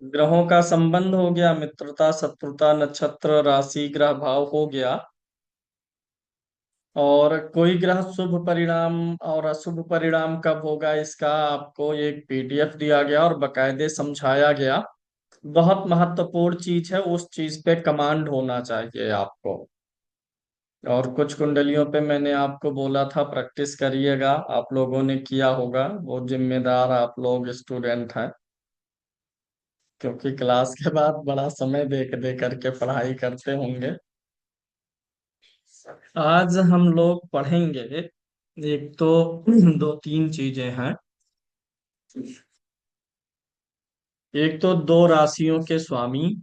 ग्रहों का संबंध हो गया, मित्रता शत्रुता नक्षत्र राशि ग्रह भाव हो गया। और कोई ग्रह शुभ परिणाम और अशुभ परिणाम कब होगा, इसका आपको एक पीडीएफ दिया गया और बकायदे समझाया गया। बहुत महत्वपूर्ण चीज है, उस चीज पे कमांड होना चाहिए आपको। और कुछ कुंडलियों पे मैंने आपको बोला था प्रैक्टिस करिएगा, आप लोगों ने किया होगा, वो जिम्मेदार आप लोग स्टूडेंट हैं। क्योंकि क्लास के बाद बड़ा समय दे दे करके पढ़ाई करते होंगे। आज हम लोग पढ़ेंगे, एक तो दो तीन चीजें हैं। एक तो दो राशियों के स्वामी,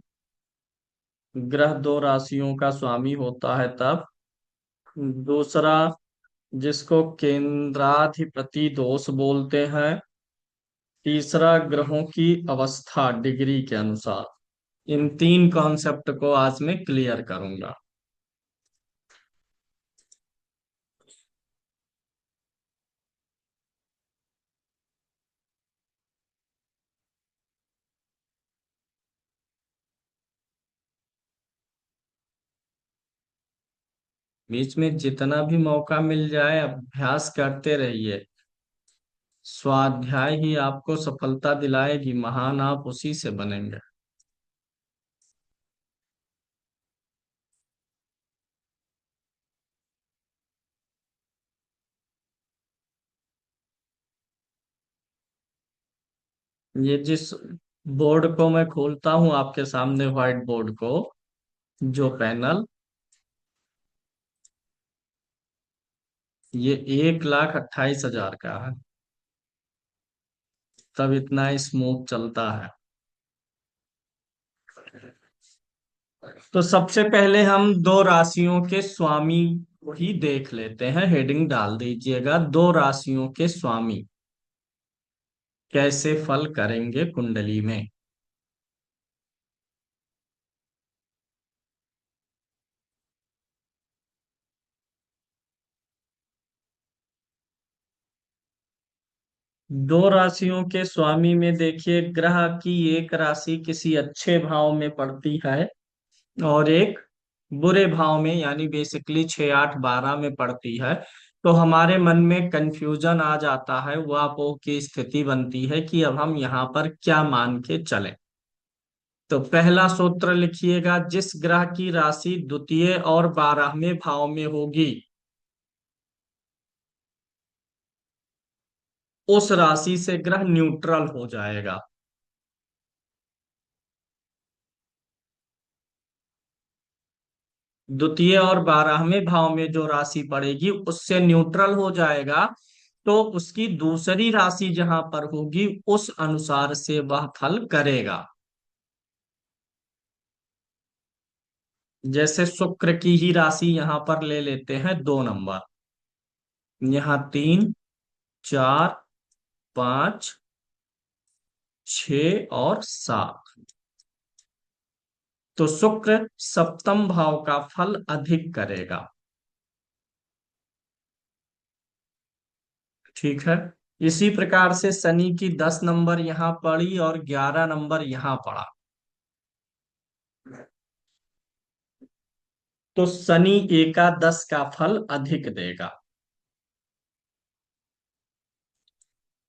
ग्रह दो राशियों का स्वामी होता है तब। दूसरा, जिसको केंद्राधिपति दोष बोलते हैं। तीसरा, ग्रहों की अवस्था डिग्री के अनुसार। इन तीन कॉन्सेप्ट को आज मैं क्लियर करूंगा। बीच में जितना भी मौका मिल जाए अभ्यास करते रहिए। स्वाध्याय ही आपको सफलता दिलाएगी, महान आप उसी से बनेंगे। ये जिस बोर्ड को मैं खोलता हूं आपके सामने, व्हाइट बोर्ड को, जो पैनल, ये 1,28,000 का है। तब इतना स्मूथ चलता है। तो सबसे पहले हम दो राशियों के स्वामी को ही देख लेते हैं। हेडिंग डाल दीजिएगा, दो राशियों के स्वामी कैसे फल करेंगे कुंडली में। दो राशियों के स्वामी में देखिए, ग्रह की एक राशि किसी अच्छे भाव में पड़ती है और एक बुरे भाव में, यानी बेसिकली 6, 8, 12 में पड़ती है। तो हमारे मन में कंफ्यूजन आ जाता है, वो की स्थिति बनती है कि अब हम यहाँ पर क्या मान के चलें। तो पहला सूत्र लिखिएगा, जिस ग्रह की राशि द्वितीय और 12वें भाव में होगी, उस राशि से ग्रह न्यूट्रल हो जाएगा। द्वितीय और 12वें भाव में जो राशि पड़ेगी उससे न्यूट्रल हो जाएगा। तो उसकी दूसरी राशि जहां पर होगी उस अनुसार से वह फल करेगा। जैसे शुक्र की ही राशि यहां पर ले लेते हैं, 2 नंबर। यहाँ 3, 4, 5, 6 और 7। तो शुक्र सप्तम भाव का फल अधिक करेगा। ठीक है। इसी प्रकार से शनि की 10 नंबर यहाँ पड़ी और 11 नंबर यहाँ पड़ा। तो शनि एकादश का फल अधिक देगा,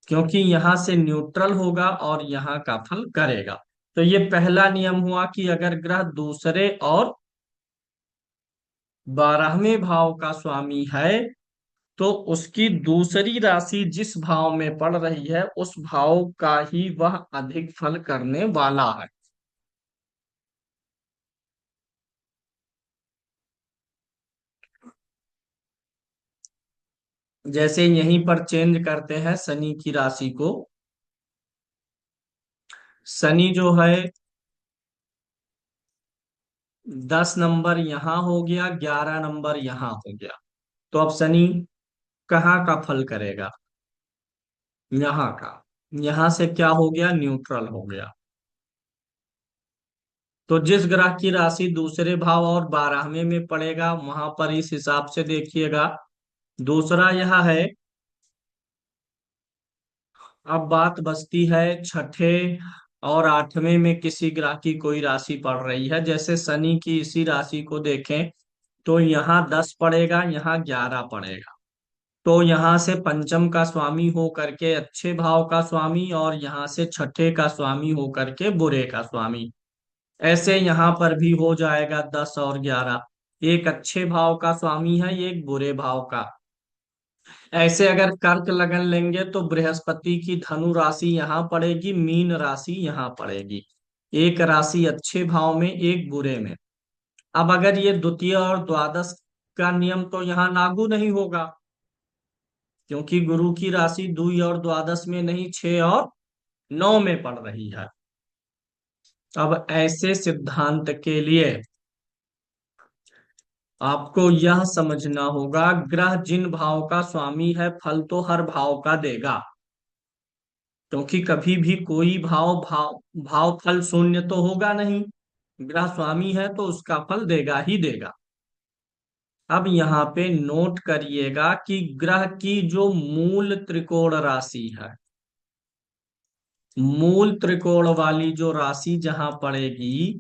क्योंकि यहां से न्यूट्रल होगा और यहाँ का फल करेगा। तो ये पहला नियम हुआ कि अगर ग्रह दूसरे और 12वें भाव का स्वामी है तो उसकी दूसरी राशि जिस भाव में पड़ रही है उस भाव का ही वह अधिक फल करने वाला है। जैसे यहीं पर चेंज करते हैं शनि की राशि को। शनि जो है 10 नंबर यहाँ हो गया, 11 नंबर यहाँ हो गया। तो अब शनि कहाँ का फल करेगा, यहाँ का। यहाँ से क्या हो गया, न्यूट्रल हो गया। तो जिस ग्रह की राशि दूसरे भाव और 12वें में पड़ेगा वहां पर इस हिसाब से देखिएगा। दूसरा यह है, अब बात बचती है छठे और आठवें में किसी ग्रह की कोई राशि पड़ रही है, जैसे शनि की इसी राशि को देखें तो यहाँ 10 पड़ेगा, यहाँ 11 पड़ेगा। तो यहाँ से पंचम का स्वामी हो करके अच्छे भाव का स्वामी, और यहाँ से छठे का स्वामी हो करके बुरे का स्वामी। ऐसे यहाँ पर भी हो जाएगा 10 और 11, एक अच्छे भाव का स्वामी है, एक बुरे भाव का। ऐसे अगर कर्क लगन लेंगे तो बृहस्पति की धनु राशि यहाँ पड़ेगी, मीन राशि यहाँ पड़ेगी। एक राशि अच्छे भाव में, एक बुरे में। अब अगर ये द्वितीय और द्वादश का नियम तो यहाँ लागू नहीं होगा, क्योंकि गुरु की राशि द्वि और द्वादश में नहीं, 6 और 9 में पड़ रही है। अब ऐसे सिद्धांत के लिए आपको यह समझना होगा, ग्रह जिन भाव का स्वामी है फल तो हर भाव का देगा, क्योंकि कभी भी कोई भाव भाव भाव फल शून्य तो होगा नहीं। ग्रह स्वामी है तो उसका फल देगा ही देगा। अब यहाँ पे नोट करिएगा कि ग्रह की जो मूल त्रिकोण राशि है, मूल त्रिकोण वाली जो राशि जहां पड़ेगी,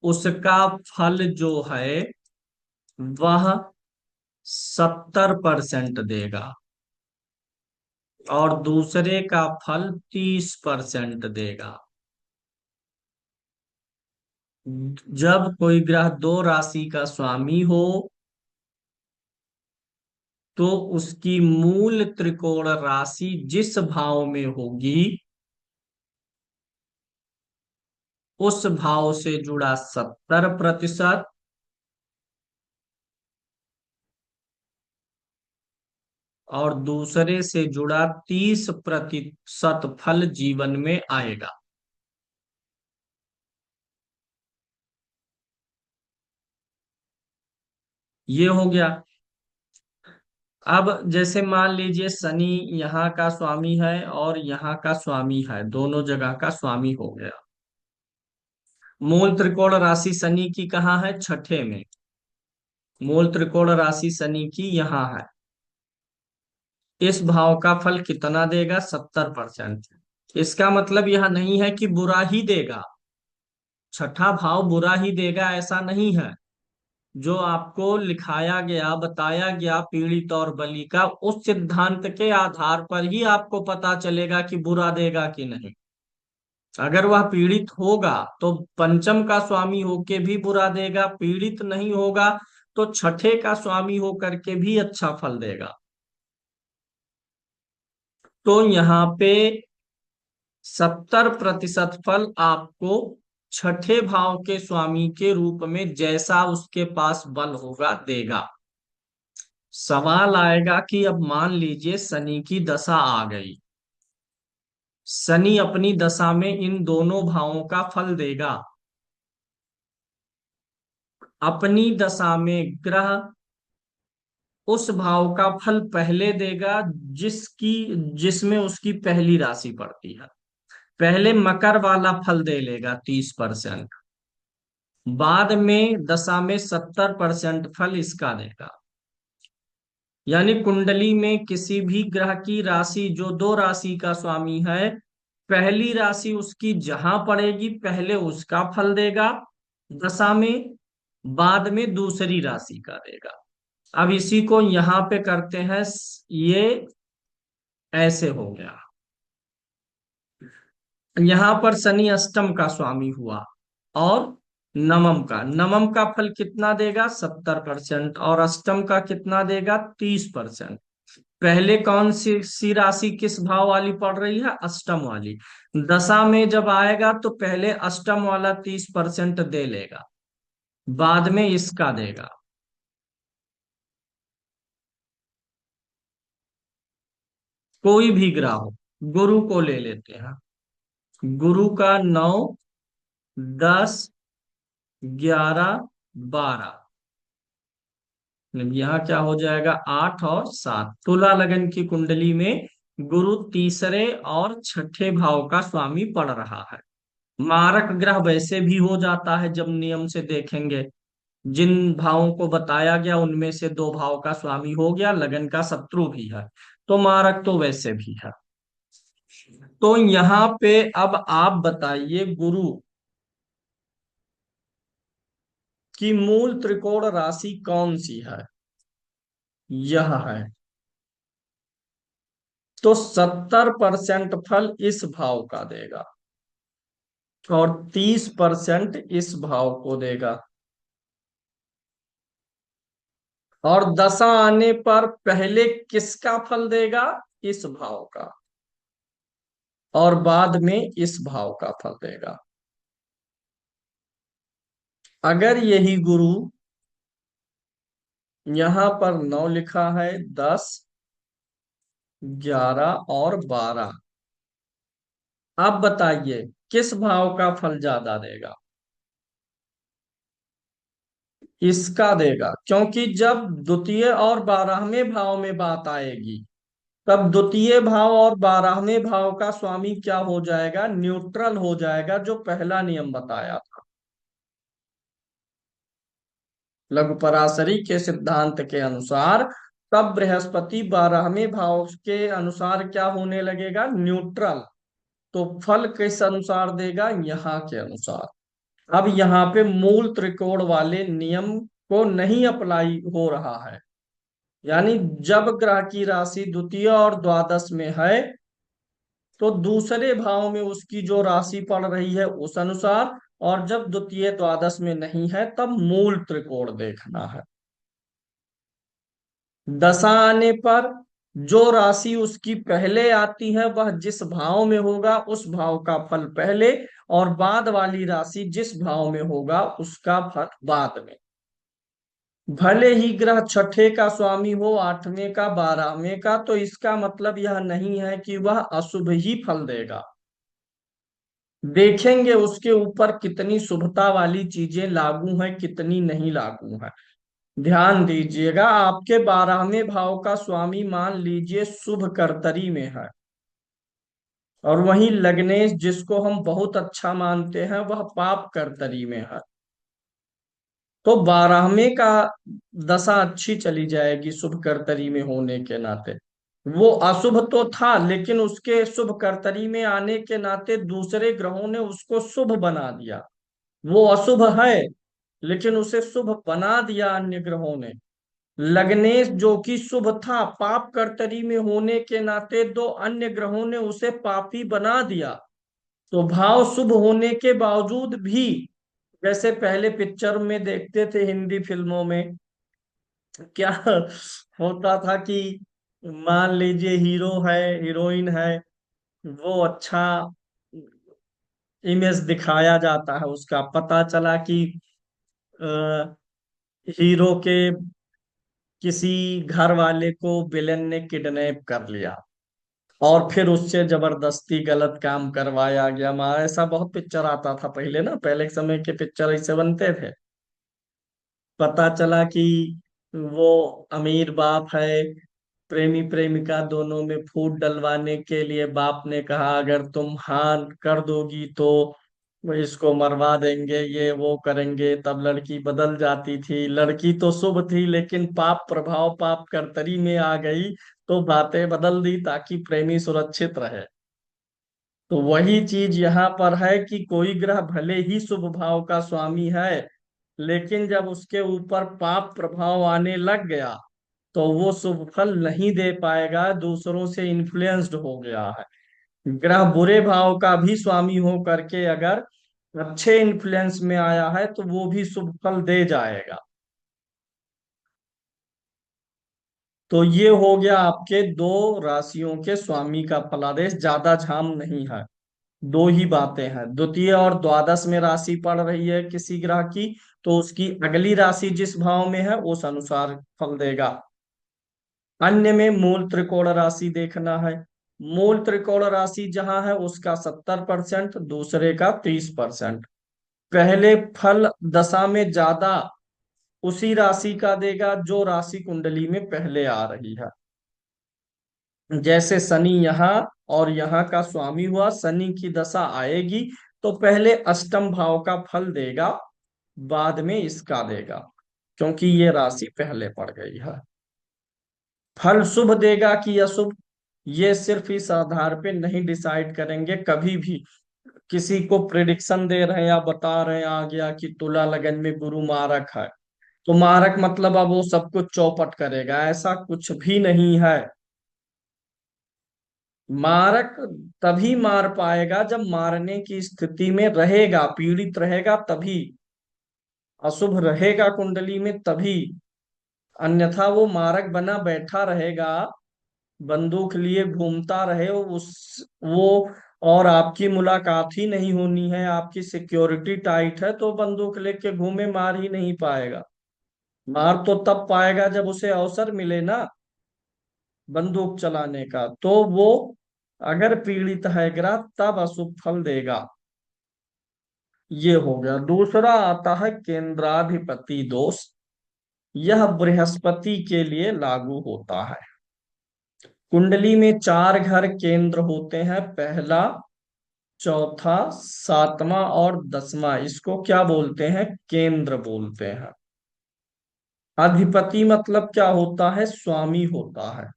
उसका फल जो है वह 70% देगा, और दूसरे का फल 30% देगा। जब कोई ग्रह दो राशि का स्वामी हो तो उसकी मूल त्रिकोण राशि जिस भाव में होगी, उस भाव से जुड़ा 70% और दूसरे से जुड़ा 30% फल जीवन में आएगा। ये हो गया। अब जैसे मान लीजिए शनि यहाँ का स्वामी है और यहाँ का स्वामी है, दोनों जगह का स्वामी हो गया। मूल त्रिकोण राशि शनि की कहाँ है? छठे में। मूल त्रिकोण राशि शनि की यहाँ है। इस भाव का फल कितना देगा? 70%। इसका मतलब यह नहीं है कि बुरा ही देगा, छठा भाव बुरा ही देगा ऐसा नहीं है। जो आपको लिखाया गया, बताया गया पीड़ित और बलि का, उस सिद्धांत के आधार पर ही आपको पता चलेगा कि बुरा देगा कि नहीं। अगर वह पीड़ित होगा तो पंचम का स्वामी होके भी बुरा देगा, पीड़ित नहीं होगा तो छठे का स्वामी होकर के भी अच्छा फल देगा। तो यहाँ पे 70% फल आपको छठे भाव के स्वामी के रूप में, जैसा उसके पास बल होगा, देगा। सवाल आएगा कि अब मान लीजिए शनि की दशा आ गई, शनि अपनी दशा में इन दोनों भावों का फल देगा। अपनी दशा में ग्रह उस भाव का फल पहले देगा जिसकी जिसमें उसकी पहली राशि पड़ती है। पहले मकर वाला फल दे लेगा 30%, बाद में दशा में 70% फल इसका देगा। यानी कुंडली में किसी भी ग्रह की राशि जो दो राशि का स्वामी है, पहली राशि उसकी जहां पड़ेगी पहले उसका फल देगा दशा में, बाद में दूसरी राशि का देगा। अब इसी को यहाँ पे करते हैं, ये ऐसे हो गया। यहाँ पर शनि अष्टम का स्वामी हुआ और नवम का फल कितना देगा? 70%। और अष्टम का कितना देगा? 30%। पहले कौन सी राशि किस भाव वाली पड़ रही है? अष्टम वाली। दशा में जब आएगा तो पहले अष्टम वाला 30% दे लेगा, बाद में इसका देगा। कोई भी ग्रह हो, गुरु को ले लेते हैं। गुरु का 9, 10, 11, 12, यहाँ क्या हो जाएगा? 8 और 7। तुला लगन की कुंडली में गुरु तीसरे और छठे भाव का स्वामी पड़ रहा है। मारक ग्रह वैसे भी हो जाता है जब नियम से देखेंगे। जिन भावों को बताया गया उनमें से दो भाव का स्वामी हो गया, लगन का शत्रु भी है, तो मारक तो वैसे भी है। तो यहाँ पे अब आप बताइए गुरु की मूल त्रिकोण राशि कौन सी है। यह है। तो 70% फल इस भाव का देगा और 30% इस भाव को देगा। और दशा आने पर पहले किसका फल देगा, इस भाव का, और बाद में इस भाव का फल देगा। अगर यही गुरु यहां पर 9 लिखा है, 10, 11 और 12, आप बताइए किस भाव का फल ज्यादा देगा। इसका देगा, क्योंकि जब द्वितीय और 12वें भाव में बात आएगी, तब द्वितीय भाव और 12वें भाव का स्वामी क्या हो जाएगा, न्यूट्रल हो जाएगा, जो पहला नियम बताया था लघु पराशरी के सिद्धांत के अनुसार। तब बृहस्पति 12वें भाव के अनुसार क्या होने लगेगा, न्यूट्रल। तो फल किस अनुसार देगा, यहाँ के अनुसार। अब यहाँ पे मूल त्रिकोण वाले नियम को नहीं अप्लाई हो रहा है। यानी जब ग्रह की राशि द्वितीय और द्वादश में है, तो दूसरे भाव में उसकी जो राशि पड़ रही है उस अनुसार, और जब द्वितीय द्वादश में नहीं है तब मूल त्रिकोण देखना है। दशा आने पर जो राशि उसकी पहले आती है वह जिस भाव में होगा उस भाव का फल पहले, और बाद वाली राशि जिस भाव में होगा उसका फल बाद में। भले ही ग्रह छठे का स्वामी हो, 8वें का, 12वें का, तो इसका मतलब यह नहीं है कि वह अशुभ ही फल देगा। देखेंगे उसके ऊपर कितनी शुभता वाली चीजें लागू हैं, कितनी नहीं लागू हैं। ध्यान दीजिएगा, आपके 12वें भाव का स्वामी मान लीजिए शुभ कर्तरी में है, और वहीं लग्नेश जिसको हम बहुत अच्छा मानते हैं वह पाप कर्तरी में है। तो 12वें का दशा अच्छी चली जाएगी शुभ कर्तरी में होने के नाते। वो अशुभ तो था, लेकिन उसके शुभ कर्तरी में आने के नाते दूसरे ग्रहों ने उसको शुभ बना दिया। वो अशुभ है, लेकिन उसे शुभ बना दिया अन्य ग्रहों ने। लग्नेश जो कि शुभ था, पाप कर्तरी में होने के नाते दो अन्य ग्रहों ने उसे पापी बना दिया। तो भाव शुभ होने के बावजूद भी, जैसे पहले पिक्चर में देखते थे हिंदी फिल्मों में, क्या होता था कि मान लीजिए हीरो है, हीरोइन है, वो अच्छा इमेज दिखाया जाता है, उसका पता चला कि अ, हीरो के किसी घर वाले को विलेन ने किडनैप कर लिया, और फिर उससे जबरदस्ती गलत काम करवाया गया। हमारा ऐसा बहुत पिक्चर आता था पहले ना, पहले के समय के पिक्चर ऐसे बनते थे। पता चला कि वो अमीर बाप है, प्रेमी प्रेमिका दोनों में फूट डलवाने के लिए बाप ने कहा अगर तुम हाँ कर दोगी तो वो इसको मरवा देंगे, ये वो करेंगे। तब लड़की बदल जाती थी, लड़की तो शुभ थी लेकिन पाप प्रभाव, पाप कर्तरी में आ गई, तो बातें बदल दी ताकि प्रेमी सुरक्षित रहे। तो वही चीज यहाँ पर है कि कोई ग्रह भले ही शुभ भाव का स्वामी है, लेकिन जब उसके ऊपर पाप प्रभाव आने लग गया तो वो शुभ फल नहीं दे पाएगा, दूसरों से इन्फ्लुएंस्ड हो गया है। ग्रह बुरे भाव का भी स्वामी हो करके अगर अच्छे इन्फ्लुएंस में आया है तो वो भी शुभ फल दे जाएगा। तो ये हो गया आपके दो राशियों के स्वामी का फलादेश, ज्यादा झाम नहीं है। दो ही बातें हैं, द्वितीय और द्वादश में राशि पड़ रही है किसी ग्रह की, तो उसकी अगली राशि जिस भाव में है उस अनुसार फल देगा। अन्य में मूल त्रिकोण राशि देखना है। मूल त्रिकोण राशि जहां है उसका 70%, दूसरे का 30%। पहले फल दशा में ज्यादा उसी राशि का देगा जो राशि कुंडली में पहले आ रही है। जैसे शनि यहाँ और यहाँ का स्वामी हुआ, शनि की दशा आएगी तो पहले अष्टम भाव का फल देगा, बाद में इसका देगा, क्योंकि ये राशि पहले पड़ गई है। फल शुभ देगा कि अशुभ, ये सिर्फ इस आधार पे नहीं डिसाइड करेंगे कभी भी। किसी को प्रिडिक्शन दे रहे हैं या बता रहे हैं आ गया कि तुला लगन में गुरु मारक है, तो मारक मतलब अब वो सब कुछ चौपट करेगा, ऐसा कुछ भी नहीं है। मारक तभी मार पाएगा जब मारने की स्थिति में रहेगा, पीड़ित रहेगा तभी, अशुभ रहेगा कुंडली में तभी। अन्यथा वो मारक बना बैठा रहेगा, बंदूक लिए घूमता रहे उस वो, और आपकी मुलाकात ही नहीं होनी है, आपकी सिक्योरिटी टाइट है, तो बंदूक लेके घूमे, मार ही नहीं पाएगा। मार तो तब पाएगा जब उसे अवसर मिले ना बंदूक चलाने का, तो वो अगर पीड़ित है ग्रह तब अशुभ फल देगा। ये हो गया। दूसरा आता है केंद्राधिपति दोष। यह बृहस्पति के लिए लागू होता है। कुंडली में चार घर केंद्र होते हैं, पहला, चौथा, सातवां और दसवां, इसको क्या बोलते हैं? केंद्र बोलते हैं। अधिपति मतलब क्या होता है? स्वामी होता है।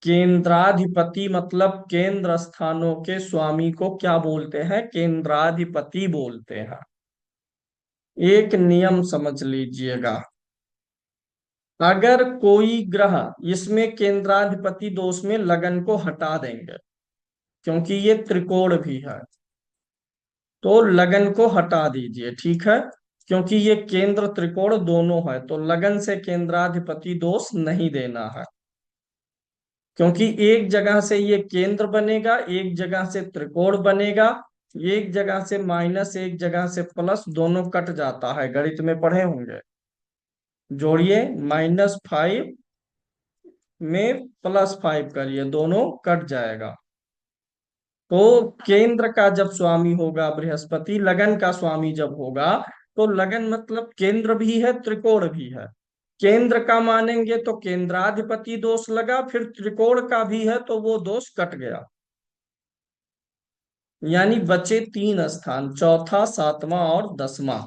केंद्राधिपति मतलब केंद्र स्थानों के स्वामी को क्या बोलते हैं? केंद्राधिपति बोलते हैं। एक नियम समझ लीजिएगा, अगर कोई ग्रह, इसमें केंद्राधिपति दोष में लगन को हटा देंगे क्योंकि ये त्रिकोण भी है, तो लगन को हटा दीजिए, ठीक है। क्योंकि ये केंद्र त्रिकोण दोनों है, तो लगन से केंद्राधिपति दोष नहीं देना है। क्योंकि एक जगह से ये केंद्र बनेगा, एक जगह से त्रिकोण बनेगा, एक जगह से माइनस, एक जगह से प्लस, दोनों कट जाता है, गणित में पढ़े होंगे। जोड़िए, -5 में +5 करिए, दोनों कट जाएगा। तो केंद्र का जब स्वामी होगा बृहस्पति, लगन का स्वामी जब होगा, तो लगन मतलब केंद्र भी है त्रिकोण भी है। केंद्र का मानेंगे तो केंद्राधिपति दोष लगा, फिर त्रिकोण का भी है तो वो दोष कट गया। यानी बचे तीन स्थान, चौथा, सातवां और दसवां।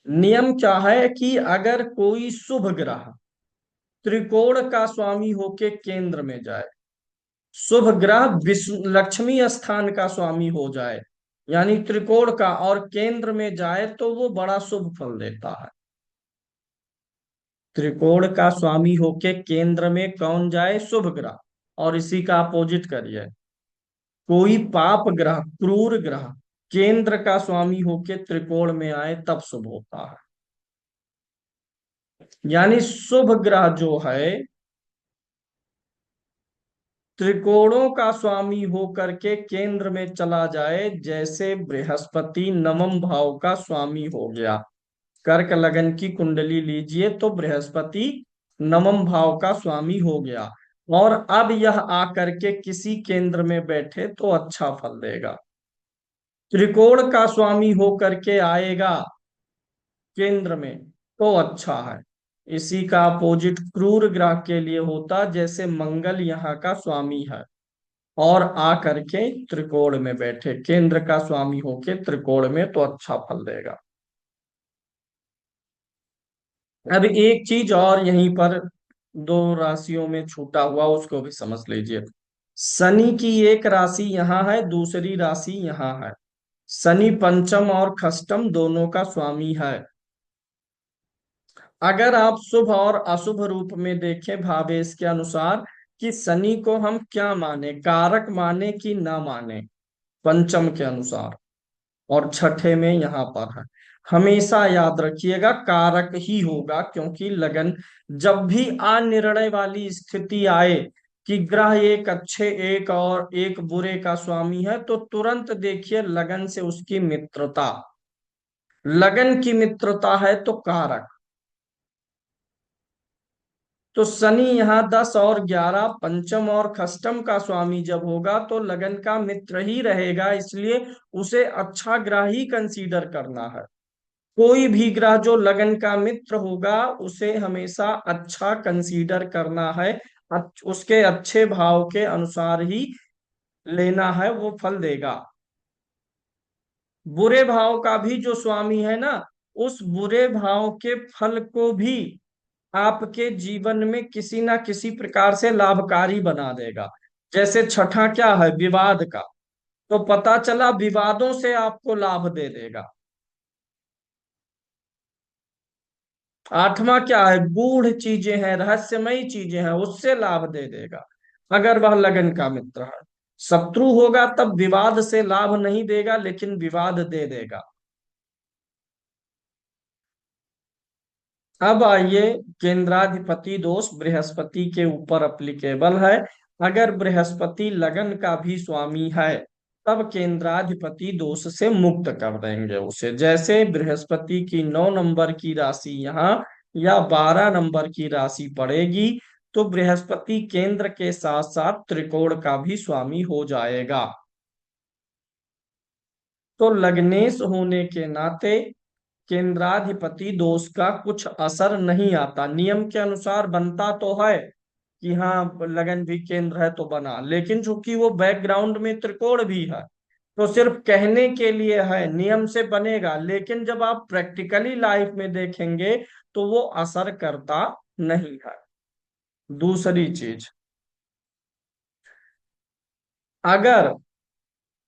नियम क्या है कि अगर कोई शुभ ग्रह त्रिकोण का स्वामी होके केंद्र में जाए, शुभ ग्रह विष्णु लक्ष्मी स्थान का स्वामी हो जाए, यानी त्रिकोण का, और केंद्र में जाए, तो वो बड़ा शुभ फल देता है। त्रिकोण का स्वामी होके केंद्र में कौन जाए? शुभ ग्रह। और इसी का अपोजिट करिए, कोई पाप ग्रह, क्रूर ग्रह केंद्र का स्वामी होके त्रिकोण में आए तब शुभ होता है। यानी शुभ ग्रह जो है त्रिकोणों का स्वामी होकर के केंद्र में चला जाए, जैसे बृहस्पति नवम भाव का स्वामी हो गया। कर्क लगन की कुंडली लीजिए तो बृहस्पति नवम भाव का स्वामी हो गया, और अब यह आकर के किसी केंद्र में बैठे तो अच्छा फल देगा। त्रिकोण का स्वामी होकर के आएगा केंद्र में तो अच्छा है। इसी का अपोजिट क्रूर ग्रह के लिए होता, जैसे मंगल यहाँ का स्वामी है और आ करके त्रिकोण में बैठे, केंद्र का स्वामी होके त्रिकोण में, तो अच्छा फल देगा। अब एक चीज और यहीं पर, दो राशियों में छूटा हुआ, उसको भी समझ लीजिए। शनि की एक राशि यहाँ है, दूसरी राशि यहाँ है। शनि पंचम और खष्टम दोनों का स्वामी है। अगर आप शुभ और अशुभ रूप में देखें भावेश के अनुसार, कि शनि को हम क्या माने, कारक माने कि ना माने, पंचम के अनुसार, और छठे में यहाँ पर है। हमेशा याद रखिएगा कारक ही होगा, क्योंकि लगन, जब भी अनिर्णय वाली स्थिति आए कि ग्रह एक अच्छे एक और एक बुरे का स्वामी है, तो तुरंत देखिए लगन से उसकी मित्रता, लगन की मित्रता है तो कारक। तो शनि यहाँ 10 और 11 पंचम और खष्टम का स्वामी जब होगा तो लगन का मित्र ही रहेगा, इसलिए उसे अच्छा ग्रह ही कंसीडर करना है। कोई भी ग्रह जो लगन का मित्र होगा उसे हमेशा अच्छा कंसीडर करना है, उसके अच्छे भाव के अनुसार ही लेना है, वो फल देगा। बुरे भाव का भी जो स्वामी है ना, उस बुरे भाव के फल को भी आपके जीवन में किसी ना किसी प्रकार से लाभकारी बना देगा। जैसे छठा क्या है, विवाद का, तो पता चला विवादों से आपको लाभ दे देगा। आठवां क्या है, गूढ़ चीजें हैं, रहस्यमयी चीजें हैं, उससे लाभ दे देगा अगर वह लगन का मित्र है। शत्रु होगा तब विवाद से लाभ नहीं देगा, लेकिन विवाद दे देगा। अब आइए, केंद्राधिपति दोष बृहस्पति के ऊपर अप्लीकेबल है। अगर बृहस्पति लगन का भी स्वामी है तब केंद्राधिपति दोष से मुक्त कर देंगे उसे। जैसे बृहस्पति की 9 नंबर की राशि यहाँ या 12 नंबर की राशि पड़ेगी, तो बृहस्पति केंद्र के साथ साथ त्रिकोण का भी स्वामी हो जाएगा। तो लग्नेश होने के नाते केंद्राधिपति दोष का कुछ असर नहीं आता। नियम के अनुसार बनता तो है कि हाँ लगन भी केंद्र है तो बना, लेकिन चूंकि वो बैकग्राउंड में त्रिकोण भी है, तो सिर्फ कहने के लिए है, नियम से बनेगा, लेकिन जब आप प्रैक्टिकली लाइफ में देखेंगे तो वो असर करता नहीं है। दूसरी चीज, अगर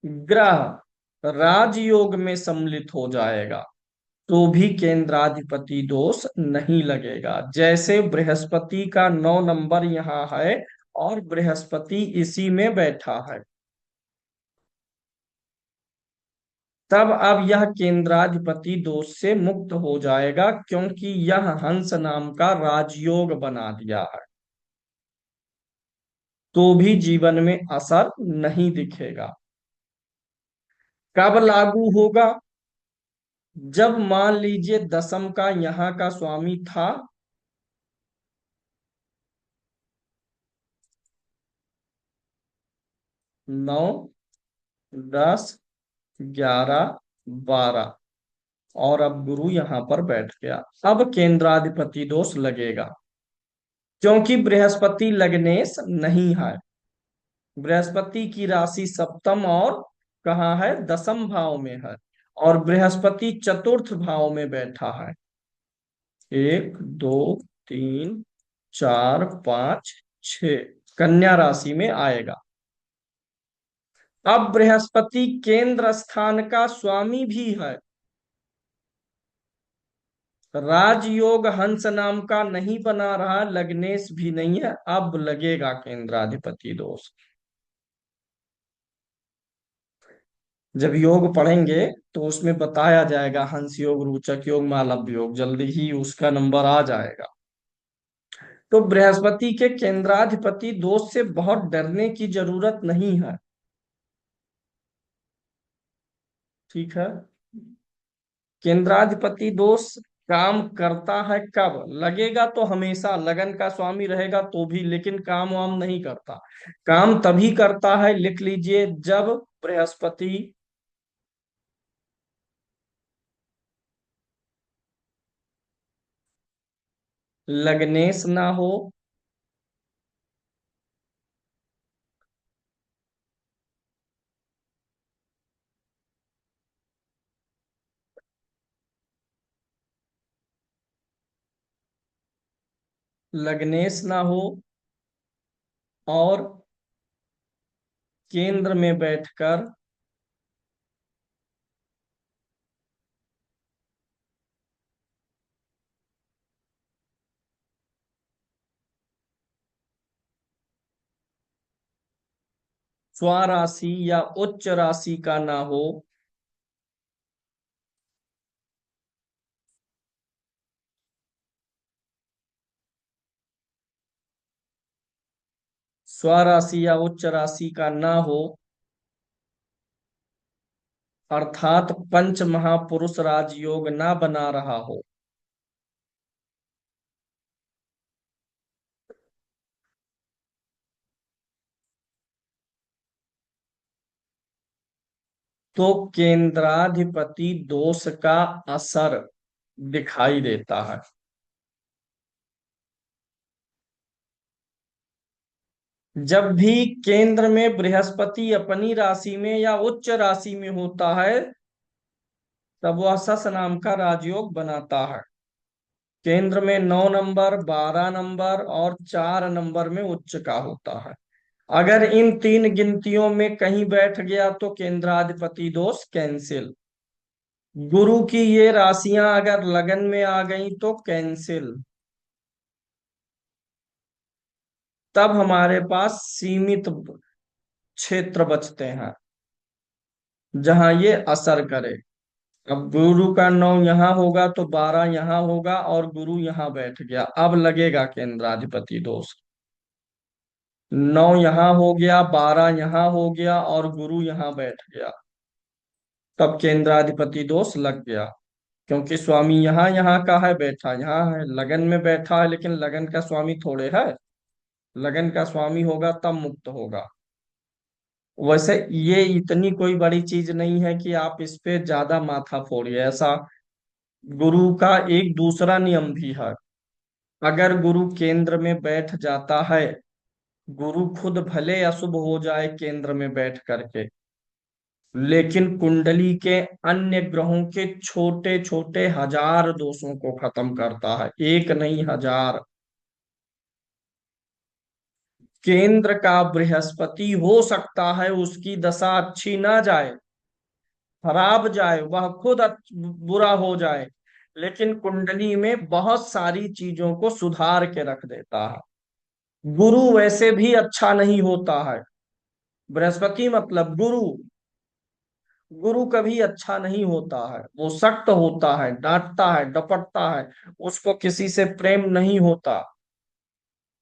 ग्रह राजयोग में सम्मिलित हो जाएगा तो भी केंद्राधिपति दोष नहीं लगेगा। जैसे बृहस्पति का 9 नंबर यहाँ है और बृहस्पति इसी में बैठा है, तब अब यह केंद्राधिपति दोष से मुक्त हो जाएगा, क्योंकि यह हंस नाम का राजयोग बना दिया है। तो भी जीवन में असर नहीं दिखेगा। कब लागू होगा, जब मान लीजिए दशम का यहाँ का स्वामी था, 9, 10, 11, 12, और अब गुरु यहाँ पर बैठ गया, अब केंद्राधिपति दोष लगेगा। क्योंकि बृहस्पति लग्नेश नहीं है, बृहस्पति की राशि सप्तम और कहाँ है, दसम भाव में है, और बृहस्पति चतुर्थ भाव में बैठा है। 1, 2, 3, 4, 5, 6 कन्या राशि में आएगा। अब बृहस्पति केंद्र स्थान का स्वामी भी है। राजयोग हंस नाम का नहीं बना रहा, लग्नेश भी नहीं है, अब लगेगा केंद्राधिपति दोष। जब योग पढ़ेंगे तो उसमें बताया जाएगा, हंस योग, रोचक योग, मालव्य योग, जल्दी ही उसका नंबर आ जाएगा। तो बृहस्पति के केंद्राधिपति दोष से बहुत डरने की जरूरत नहीं है। ठीक है। केंद्राधिपति दोष काम करता है कब, लगेगा तो हमेशा, लगन का स्वामी रहेगा तो भी, लेकिन काम वाम नहीं करता। काम तभी करता है, लिख लीजिए, जब बृहस्पति लग्नेश ना हो, लग्नेश ना हो और केंद्र में बैठकर स्वराशि या उच्च राशि का ना हो, स्वराशि या उच्च राशि का ना हो, अर्थात पंच महापुरुष राजयोग ना बना रहा हो, तो केंद्राधिपति दोष का असर दिखाई देता है। जब भी केंद्र में बृहस्पति अपनी राशि में या उच्च राशि में होता है, तब वह सस नाम का राजयोग बनाता है। केंद्र में 9 नंबर, 12 नंबर और 4 नंबर में उच्च का होता है। अगर इन तीन गिनतियों में कहीं बैठ गया तो केंद्राधिपति दोष कैंसिल। गुरु की ये राशियां अगर लगन में आ गई तो कैंसिल। तब हमारे पास सीमित क्षेत्र बचते हैं जहां ये असर करे। अब गुरु का 9 यहाँ होगा तो 12 यहाँ होगा और गुरु यहाँ बैठ गया, अब लगेगा केंद्राधिपति दोष। 9 यहाँ हो गया, 12 यहाँ हो गया और गुरु यहाँ बैठ गया, तब केंद्राधिपति दोष लग गया। क्योंकि स्वामी यहाँ यहाँ का है, बैठा यहाँ है, लगन में बैठा है, लेकिन लगन का स्वामी थोड़े है। लगन का स्वामी होगा तब मुक्त होगा। वैसे ये इतनी कोई बड़ी चीज नहीं है कि आप इस पे ज्यादा माथा फोड़िए ऐसा। गुरु का एक दूसरा नियम भी है। अगर गुरु केंद्र में बैठ जाता है, गुरु खुद भले अशुभ हो जाए केंद्र में बैठ करके, लेकिन कुंडली के अन्य ग्रहों के छोटे छोटे हजार दोषों को खत्म करता है, एक नहीं हजार। केंद्र का बृहस्पति हो सकता है उसकी दशा अच्छी ना जाए, खराब जाए, वह खुद बुरा हो जाए, लेकिन कुंडली में बहुत सारी चीजों को सुधार के रख देता है। गुरु वैसे भी अच्छा नहीं होता है। बृहस्पति मतलब गुरु। गुरु कभी अच्छा नहीं होता है, वो सख्त होता है, डांटता है, डपटता है, उसको किसी से प्रेम नहीं होता।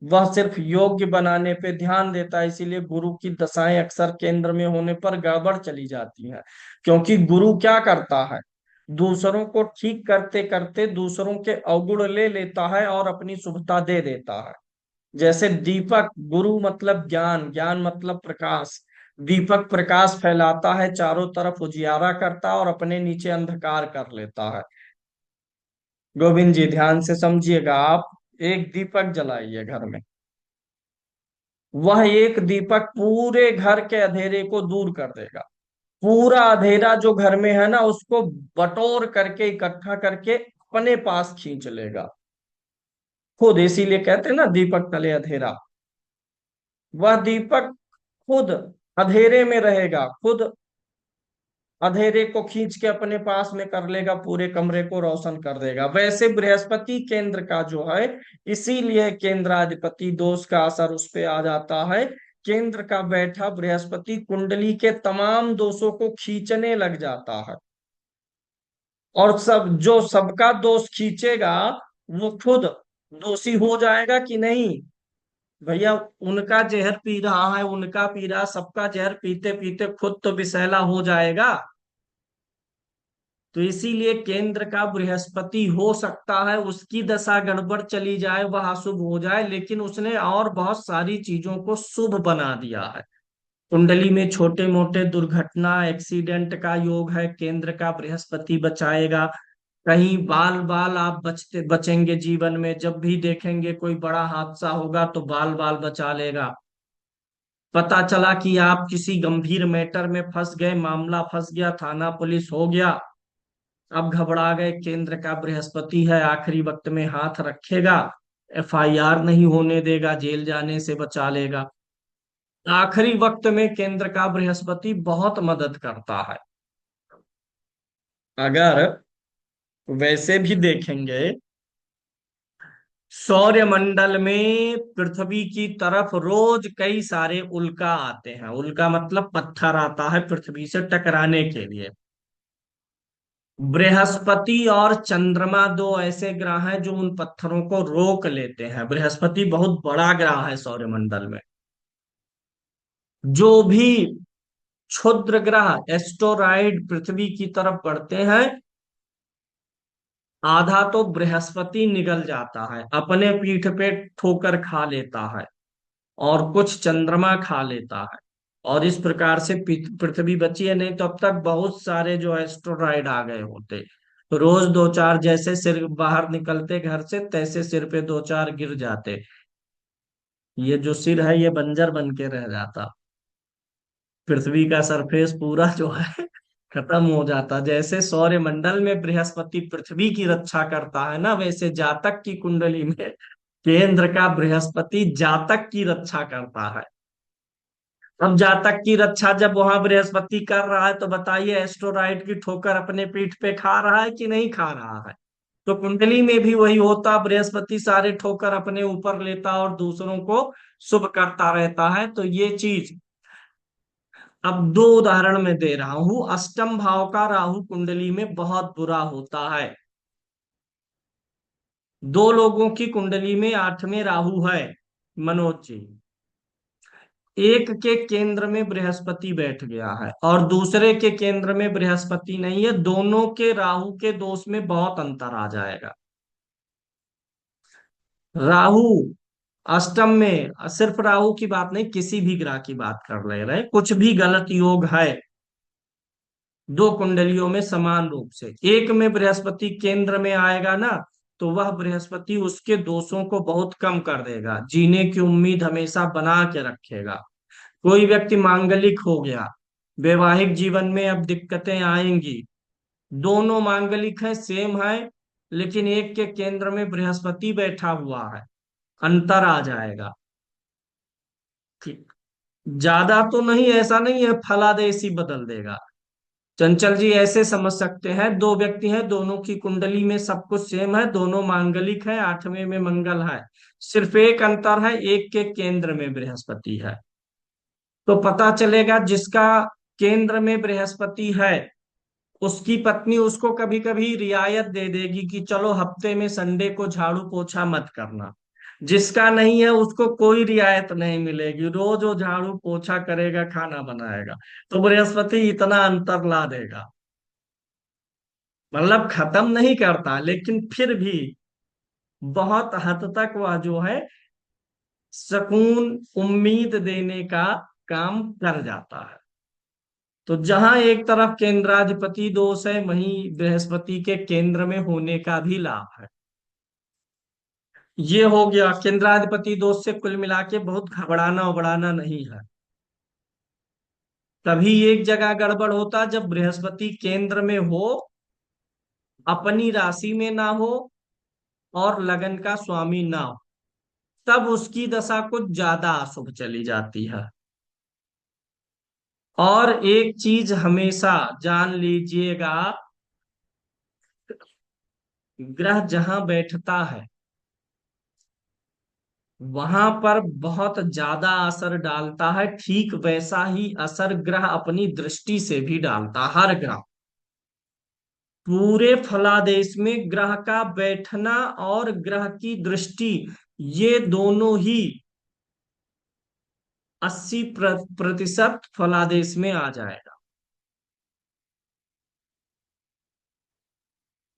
वह सिर्फ योग्य बनाने पे ध्यान देता है। इसीलिए गुरु की दशाएं अक्सर केंद्र में होने पर गड़बड़ चली जाती हैं। क्योंकि गुरु क्या करता है, दूसरों को ठीक करते करते दूसरों के अवगुण ले लेता है और अपनी शुभता दे देता है। जैसे दीपक, गुरु मतलब ज्ञान, ज्ञान मतलब प्रकाश। दीपक प्रकाश फैलाता है, चारों तरफ उजियारा करता है और अपने नीचे अंधकार कर लेता है। गोविंद जी ध्यान से समझिएगा, आप एक दीपक जलाइए घर में, वह एक दीपक पूरे घर के अंधेरे को दूर कर देगा। पूरा अंधेरा जो घर में है ना, उसको बटोर करके इकट्ठा करके अपने पास खींच लेगा खुद। इसीलिए कहते हैं ना, दीपक तले अंधेरा। वह दीपक खुद अंधेरे में रहेगा, खुद अंधेरे को खींच के अपने पास में कर लेगा, पूरे कमरे को रोशन कर देगा। वैसे बृहस्पति केंद्र का जो है, इसीलिए केंद्राधिपति दोष का असर उस पे आ जाता है। केंद्र का बैठा बृहस्पति कुंडली के तमाम दोषों को खींचने लग जाता है। और सब जो सबका दोष खींचेगा, वो खुद दोषी हो जाएगा कि नहीं। भैया, उनका जहर पी रहा है, उनका पी रहा, सबका जहर पीते पीते खुद तो विषैला हो जाएगा। तो इसीलिए केंद्र का बृहस्पति हो सकता है उसकी दशा गड़बड़ चली जाए, वह अशुभ हो जाए, लेकिन उसने और बहुत सारी चीजों को शुभ बना दिया है। कुंडली में छोटे मोटे दुर्घटना एक्सीडेंट का योग है, केंद्र का बृहस्पति बचाएगा। कहीं बाल बाल आप बचेंगे जीवन में, जब भी देखेंगे कोई बड़ा हादसा होगा तो बाल बाल बचा लेगा। पता चला कि आप किसी गंभीर मैटर में फंस गए, मामला फंस गया, थाना पुलिस हो गया, अब घबरा गए, केंद्र का बृहस्पति है, आखिरी वक्त में हाथ रखेगा, एफआईआर नहीं होने देगा, जेल जाने से बचा लेगा। आखिरी वक्त में केंद्र का बृहस्पति बहुत मदद करता है। अगर वैसे भी देखेंगे, सौर्य मंडल में पृथ्वी की तरफ रोज कई सारे उल्का आते हैं। उल्का मतलब पत्थर आता है पृथ्वी से टकराने के लिए। बृहस्पति और चंद्रमा दो ऐसे ग्रह हैं जो उन पत्थरों को रोक लेते हैं। बृहस्पति बहुत बड़ा ग्रह है सौरमंडल में। जो भी क्षुद्र ग्रह एस्टेरॉइड पृथ्वी की तरफ बढ़ते हैं, आधा तो बृहस्पति निगल जाता है, अपने पीठ पे ठोकर खा लेता है, और कुछ चंद्रमा खा लेता है। और इस प्रकार से पृथ्वी बची है, नहीं तो अब तक बहुत सारे जो एस्टेरॉइड आ गए होते। तो रोज दो चार, जैसे सिर बाहर निकलते घर से तैसे सिर पे दो चार गिर जाते, ये जो सिर है ये बंजर बन के रह जाता। पृथ्वी का सरफेस पूरा जो है खत्म हो जाता। जैसे सौर्य मंडल में बृहस्पति पृथ्वी की रक्षा करता है ना, वैसे जातक की कुंडली में केंद्र का बृहस्पति जातक की रक्षा करता है। अब जातक की रक्षा जब वहां बृहस्पति कर रहा है, तो बताइए एस्ट्रोराइड की ठोकर अपने पीठ पे खा रहा है कि नहीं खा रहा है? तो कुंडली में भी वही होता, बृहस्पति सारे ठोकर अपने ऊपर लेता और दूसरों को शुभ करता रहता है। तो ये चीज अब दो उदाहरण मैं दे रहा हूं। अष्टम भाव का राहु कुंडली में बहुत बुरा होता है। दो लोगों की कुंडली में आठवें राहु है, मनोज जी। एक के केंद्र में बृहस्पति बैठ गया है और दूसरे के केंद्र में बृहस्पति नहीं है, दोनों के राहु के दोष में बहुत अंतर आ जाएगा। राहु अष्टम में, सिर्फ राहु की बात नहीं, किसी भी ग्रह की बात कर ले रहे, कुछ भी गलत योग है दो कुंडलियों में समान रूप से, एक में बृहस्पति केंद्र में आएगा ना, तो वह बृहस्पति उसके दोषों को बहुत कम कर देगा, जीने की उम्मीद हमेशा बना के रखेगा। कोई व्यक्ति मांगलिक हो गया, वैवाहिक जीवन में अब दिक्कतें आएंगी। दोनों मांगलिक है, सेम है, लेकिन एक के केंद्र में बृहस्पति बैठा हुआ है, अंतर आ जाएगा। ठीक। ज्यादा तो नहीं, ऐसा नहीं है फलादेश ही बदल देगा। चंचल जी ऐसे समझ सकते हैं, दो व्यक्ति हैं, दोनों की कुंडली में सब कुछ सेम है, दोनों मांगलिक है, आठवें में मंगल है, सिर्फ एक अंतर है, एक के केंद्र में बृहस्पति है। तो पता चलेगा जिसका केंद्र में बृहस्पति है, उसकी पत्नी उसको कभी कभी रियायत दे देगी कि चलो हफ्ते में संडे को झाड़ू पोछा मत करना। जिसका नहीं है उसको कोई रियायत नहीं मिलेगी, रोज वो झाड़ू पोछा करेगा, खाना बनाएगा। तो बृहस्पति इतना अंतर ला देगा। मतलब खत्म नहीं करता, लेकिन फिर भी बहुत हद तक वह जो है सुकून, उम्मीद देने का काम कर जाता है। तो जहां एक तरफ केंद्राधिपति दोष है, वहीं बृहस्पति के केंद्र में होने का भी लाभ है। ये हो गया केंद्राधिपति दोष से, कुल मिला के बहुत घबराना उबड़ाना नहीं है। तभी एक जगह गड़बड़ होता जब बृहस्पति केंद्र में हो, अपनी राशि में ना हो और लगन का स्वामी ना हो, तब उसकी दशा कुछ ज्यादा अशुभ चली जाती है। और एक चीज हमेशा जान लीजिएगा, ग्रह जहां बैठता है वहां पर बहुत ज्यादा असर डालता है, ठीक वैसा ही असर ग्रह अपनी दृष्टि से भी डालता है, हर ग्रह। पूरे फलादेश में ग्रह का बैठना और ग्रह की दृष्टि, ये दोनों ही 80% फलादेश में आ जाएगा।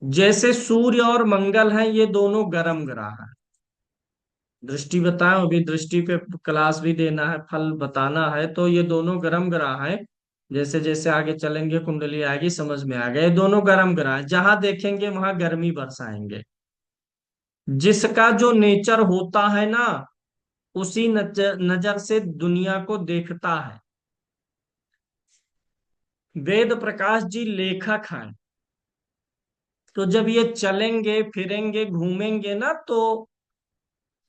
जैसे सूर्य और मंगल हैं, ये दोनों गर्म ग्रह हैं। दृष्टि बताएं, अभी दृष्टि पे क्लास भी देना है, फल बताना है, तो ये दोनों गर्म ग्रह हैं। जैसे जैसे आगे चलेंगे कुंडली आएगी समझ में आ गया, ये दोनों गर्म ग्रह हैं, जहां देखेंगे वहां गर्मी बरसाएंगे। जिसका जो नेचर होता है ना, उसी नजर नजर से दुनिया को देखता है। वेद प्रकाश जी लेखक हैं, तो जब ये चलेंगे फिरेंगे घूमेंगे ना, तो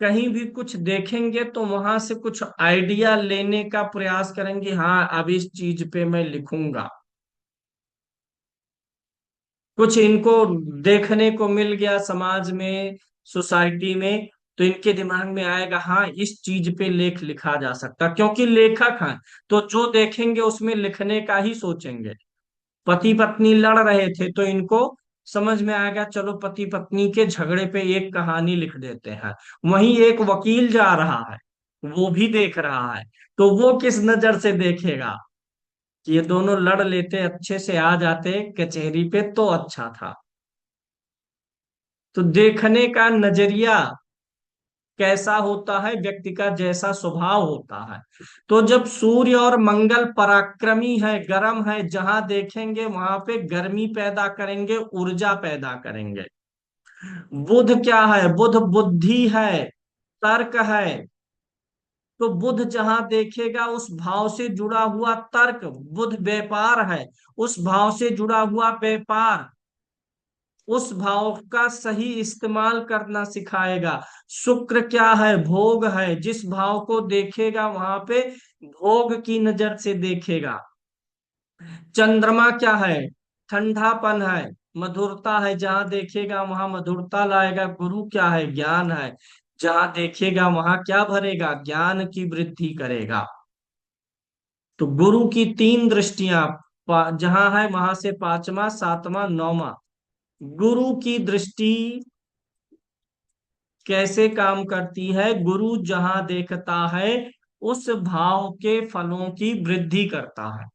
कहीं भी कुछ देखेंगे तो वहां से कुछ आइडिया लेने का प्रयास करेंगे, हाँ अब इस चीज पे मैं लिखूंगा। कुछ इनको देखने को मिल गया समाज में, सोसाइटी में, तो इनके दिमाग में आएगा हाँ इस चीज पे लेख लिखा जा सकता, क्योंकि लेखक हैं। तो जो देखेंगे उसमें लिखने का ही सोचेंगे। पति पत्नी लड़ रहे थे, तो इनको समझ में आएगा चलो पति पत्नी के झगड़े पे एक कहानी लिख देते हैं। वहीं एक वकील जा रहा है, वो भी देख रहा है, तो वो किस नजर से देखेगा कि ये दोनों लड़ लेते, अच्छे से आ जाते कचहरी पे तो अच्छा था। तो देखने का नजरिया कैसा होता है, व्यक्ति का जैसा स्वभाव होता है। तो जब सूर्य और मंगल पराक्रमी है, गर्म है, जहां देखेंगे वहां पे गर्मी पैदा करेंगे, ऊर्जा पैदा करेंगे। बुध क्या है? बुध बुद्धि है, तर्क है, तो बुध जहां देखेगा उस भाव से जुड़ा हुआ तर्क, बुध व्यापार है, उस भाव से जुड़ा हुआ व्यापार, उस भाव का सही इस्तेमाल करना सिखाएगा। शुक्र क्या है? भोग है, जिस भाव को देखेगा वहां पे भोग की नजर से देखेगा। चंद्रमा क्या है? ठंडापन है, मधुरता है, जहां देखेगा वहां मधुरता लाएगा। गुरु क्या है? ज्ञान है, जहां देखेगा वहां क्या भरेगा? ज्ञान की वृद्धि करेगा। तो गुरु की तीन दृष्टियां, जहां है वहां से पांचवा, सातवां, नौवां। गुरु की दृष्टि कैसे काम करती है? गुरु जहां देखता है उस भाव के फलों की वृद्धि करता है।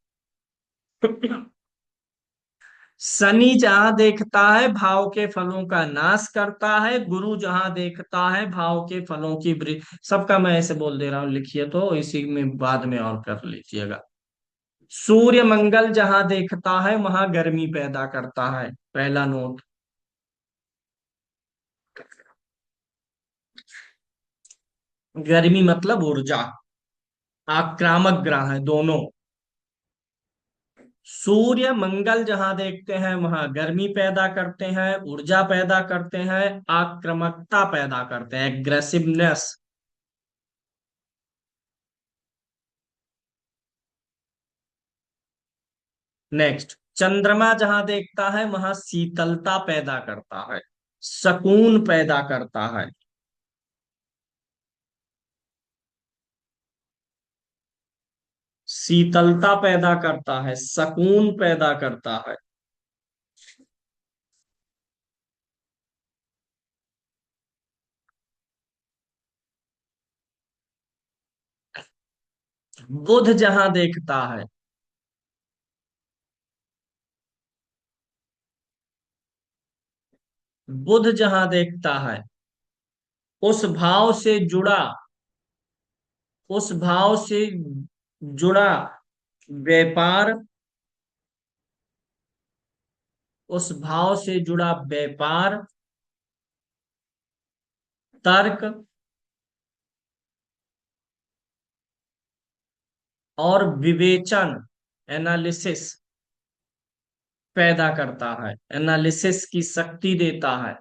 शनि जहां देखता है भाव के फलों का नाश करता है, गुरु जहां देखता है भाव के फलों की वृद्धि। सबका मैं ऐसे बोल दे रहा हूं, लिखिए तो इसी में बाद में और कर लीजिएगा। सूर्य मंगल जहां देखता है वहां गर्मी पैदा करता है, पहला नोट। गर्मी मतलब ऊर्जा, आक्रामक ग्रह है दोनों। सूर्य मंगल जहां देखते हैं वहां गर्मी पैदा करते हैं, ऊर्जा पैदा करते हैं, आक्रामकता पैदा करते हैं, एग्रेसिवनेस। नेक्स्ट, चंद्रमा जहां देखता है वहां शीतलता पैदा करता है, सुकून पैदा करता है। शीतलता पैदा करता है, सुकून पैदा करता है। बुध जहां देखता है, बुध जहां देखता है उस भाव से जुड़ा, उस भाव से जुड़ा व्यापार, उस भाव से जुड़ा व्यापार, तर्क और विवेचन, एनालिसिस पैदा करता है, एनालिसिस की शक्ति देता है।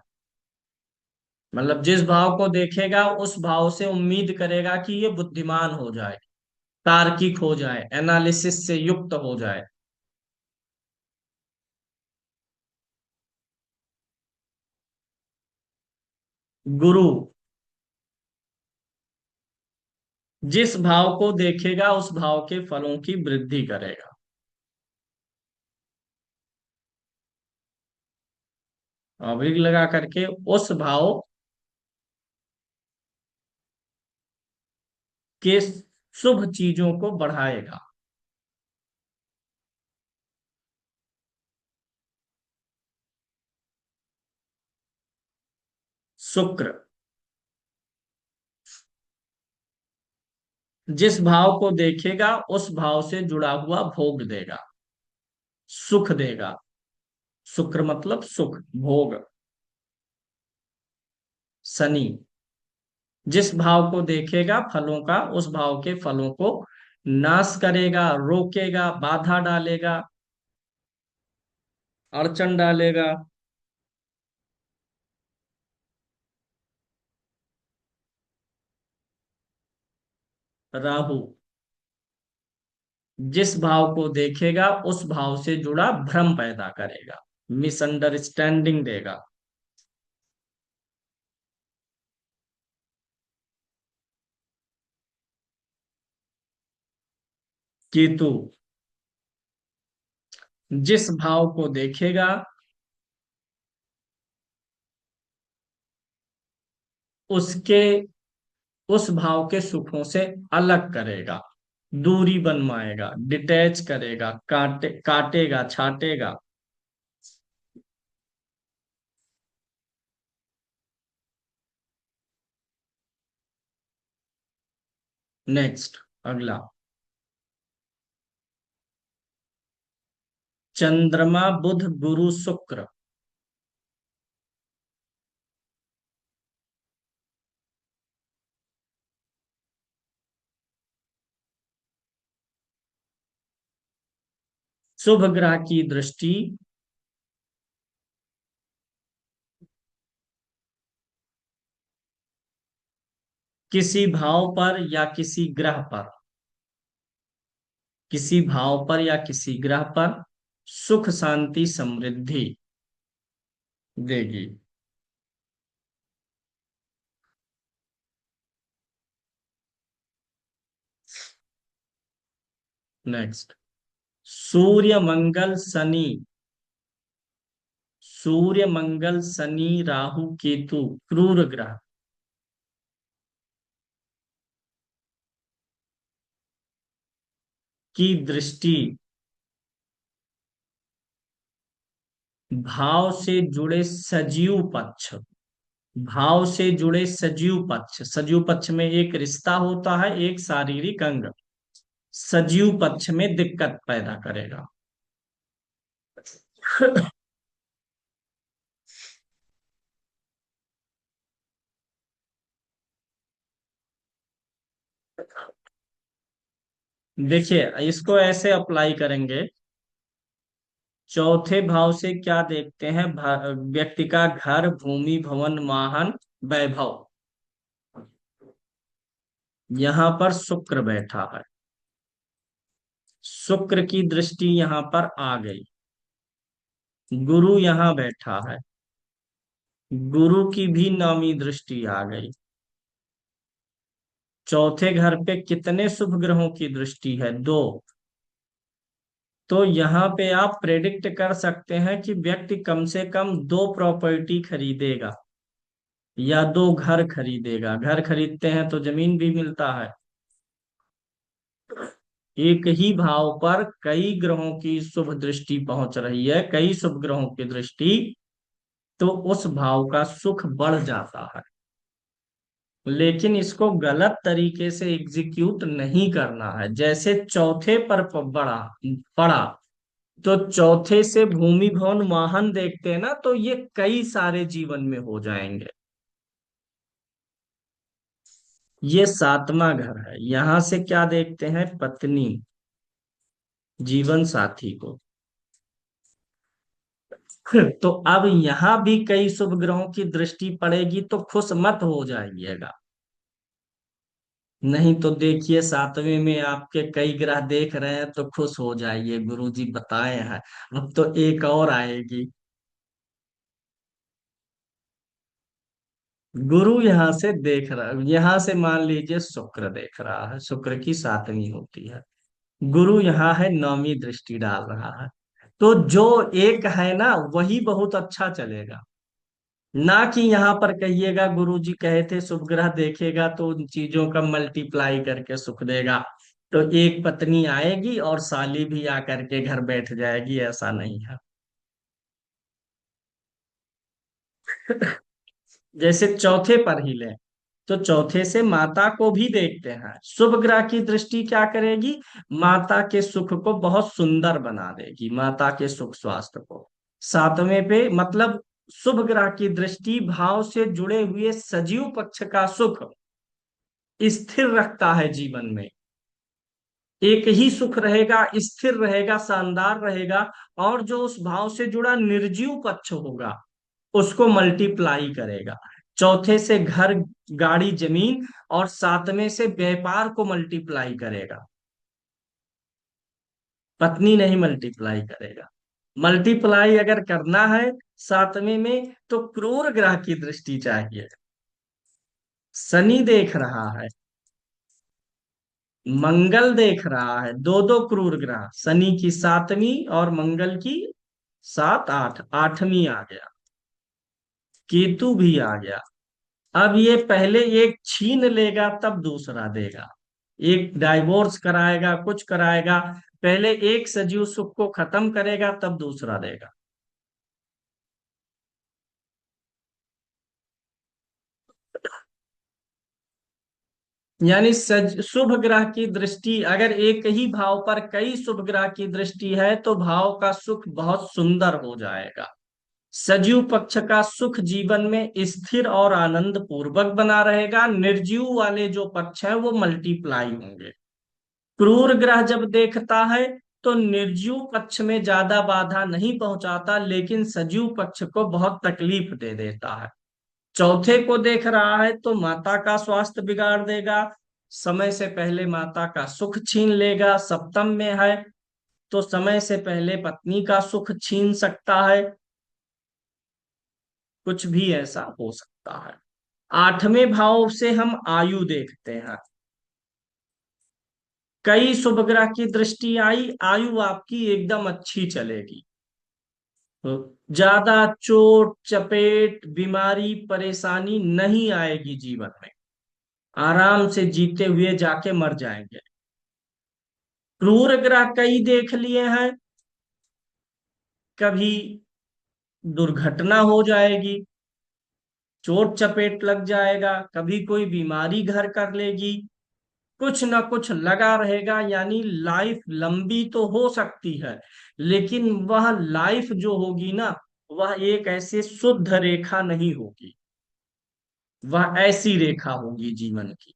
मतलब जिस भाव को देखेगा उस भाव से उम्मीद करेगा कि ये बुद्धिमान हो जाए, तार्किक हो जाए, एनालिसिस से युक्त हो जाए। गुरु जिस भाव को देखेगा उस भाव के फलों की वृद्धि करेगा। अभी लगा करके उस भाव के शुभ चीजों को बढ़ाएगा। शुक्र जिस भाव को देखेगा उस भाव से जुड़ा हुआ भोग देगा, सुख देगा। शुक्र मतलब सुख, भोग। शनि जिस भाव को देखेगा फलों का, उस भाव के फलों को नाश करेगा, रोकेगा, बाधा डालेगा, अड़चन डालेगा। राहु जिस भाव को देखेगा उस भाव से जुड़ा भ्रम पैदा करेगा, मिसअंडरस्टैंडिंग देगा। केतु जिस भाव को देखेगा उसके, उस भाव के सुखों से अलग करेगा, दूरी बनवाएगा, डिटैच करेगा, काटेगा, छाटेगा। नेक्स्ट, अगला, चंद्रमा बुध गुरु शुक्र। शुभ ग्रह की दृष्टि किसी भाव पर या किसी ग्रह पर, किसी भाव पर या किसी ग्रह पर सुख शांति समृद्धि देगी। नेक्स्ट, सूर्य मंगल शनि, सूर्य मंगल शनि राहु केतु क्रूर ग्रह की दृष्टि भाव से जुड़े सजीव पक्ष, भाव से जुड़े सजीव पक्ष, सजीव पक्ष में एक रिश्ता होता है, एक शारीरिक अंग, सजीव पक्ष में दिक्कत पैदा करेगा। देखिए इसको ऐसे अप्लाई करेंगे। चौथे भाव से क्या देखते हैं, व्यक्ति का घर भूमि भवन वाहन वैभव, यहाँ पर शुक्र बैठा है, शुक्र की दृष्टि यहाँ पर आ गई। गुरु यहाँ बैठा है, गुरु की भी नौवीं दृष्टि आ गई। चौथे घर पे कितने शुभ ग्रहों की दृष्टि है, दो। तो यहाँ पे आप प्रेडिक्ट कर सकते हैं कि व्यक्ति कम से कम दो प्रॉपर्टी खरीदेगा या दो घर खरीदेगा। घर खरीदते हैं तो जमीन भी मिलता है। एक ही भाव पर कई ग्रहों की शुभ दृष्टि पहुंच रही है, कई शुभ ग्रहों की दृष्टि, तो उस भाव का सुख बढ़ जाता है। लेकिन इसको गलत तरीके से एग्जीक्यूट नहीं करना है। जैसे चौथे पर बढ़ा पड़ा, तो चौथे से भूमि भवन वाहन देखते हैं ना, तो ये कई सारे जीवन में हो जाएंगे। ये सातवां घर है, यहां से क्या देखते हैं, पत्नी जीवन साथी को। तो अब यहां भी कई शुभ ग्रहों की दृष्टि पड़ेगी तो खुश मत हो जाइएगा। नहीं तो देखिए सातवें में आपके कई ग्रह देख रहे हैं तो खुश हो जाइए, गुरुजी बताए हैं। अब तो एक और आएगी। गुरु यहाँ से देख रहा है, यहाँ से मान लीजिए शुक्र देख रहा है, शुक्र की सातवीं होती है। गुरु यहाँ है, नौवीं दृष्टि डाल रहा है। तो जो एक है ना वही बहुत अच्छा चलेगा। ना कि यहाँ पर कहिएगा गुरुजी कहे थे शुभ ग्रह देखेगा तो उन चीजों का मल्टीप्लाई करके सुख देगा, तो एक पत्नी आएगी और साली भी आकर के घर बैठ जाएगी, ऐसा नहीं है। जैसे चौथे पर ही लें, तो चौथे से माता को भी देखते हैं। शुभ ग्रह की दृष्टि क्या करेगी, माता के सुख को बहुत सुंदर बना देगी, माता के सुख स्वास्थ्य को। सातवें पे मतलब शुभ ग्रह की दृष्टि भाव से जुड़े हुए सजीव पक्ष का सुख स्थिर रखता है जीवन में। एक ही सुख रहेगा, स्थिर रहेगा, शानदार रहेगा। और जो उस भाव से जुड़ा निर्जीव पक्ष होगा उसको मल्टीप्लाई करेगा। चौथे से घर गाड़ी जमीन, और सातवें से व्यापार को मल्टीप्लाई करेगा। पत्नी नहीं मल्टीप्लाई करेगा। मल्टीप्लाई अगर करना है सातवें में तो क्रूर ग्रह की दृष्टि चाहिए। शनि देख रहा है, मंगल देख रहा है, दो दो क्रूर ग्रह, शनि की सातवीं और मंगल की सात आठ, आठवीं आ गया। केतु भी आ गया। अब ये पहले एक छीन लेगा तब दूसरा देगा, एक डाइवोर्स कराएगा, कुछ कराएगा, पहले एक सजीव सुख को खत्म करेगा तब दूसरा देगा। यानी शुभ ग्रह की दृष्टि अगर एक ही भाव पर कई शुभ ग्रह की दृष्टि है तो भाव का सुख बहुत सुंदर हो जाएगा। सजीव पक्ष का सुख जीवन में स्थिर और आनंद पूर्वक बना रहेगा। निर्जीव वाले जो पक्ष है वो मल्टीप्लाई होंगे। क्रूर ग्रह जब देखता है तो निर्जीव पक्ष में ज्यादा बाधा नहीं पहुंचाता, लेकिन सजीव पक्ष को बहुत तकलीफ दे देता है। चौथे को देख रहा है तो माता का स्वास्थ्य बिगाड़ देगा, समय से पहले माता का सुख छीन लेगा। सप्तम में है तो समय से पहले पत्नी का सुख छीन सकता है, कुछ भी ऐसा हो सकता है। आठवें भाव से हम आयु देखते हैं। कई शुभ ग्रह की दृष्टि आई, आयु आपकी एकदम अच्छी चलेगी। तो ज्यादा चोट चपेट बीमारी परेशानी नहीं आएगी जीवन में, आराम से जीते हुए जाके मर जाएंगे। क्रूर ग्रह कई देख लिए हैं, कभी दुर्घटना हो जाएगी, चोट चपेट लग जाएगा, कभी कोई बीमारी घर कर लेगी, कुछ ना कुछ लगा रहेगा। यानी लाइफ लंबी तो हो सकती है, लेकिन वह लाइफ जो होगी ना, वह एक ऐसे शुद्ध रेखा नहीं होगी, वह ऐसी रेखा होगी जीवन की।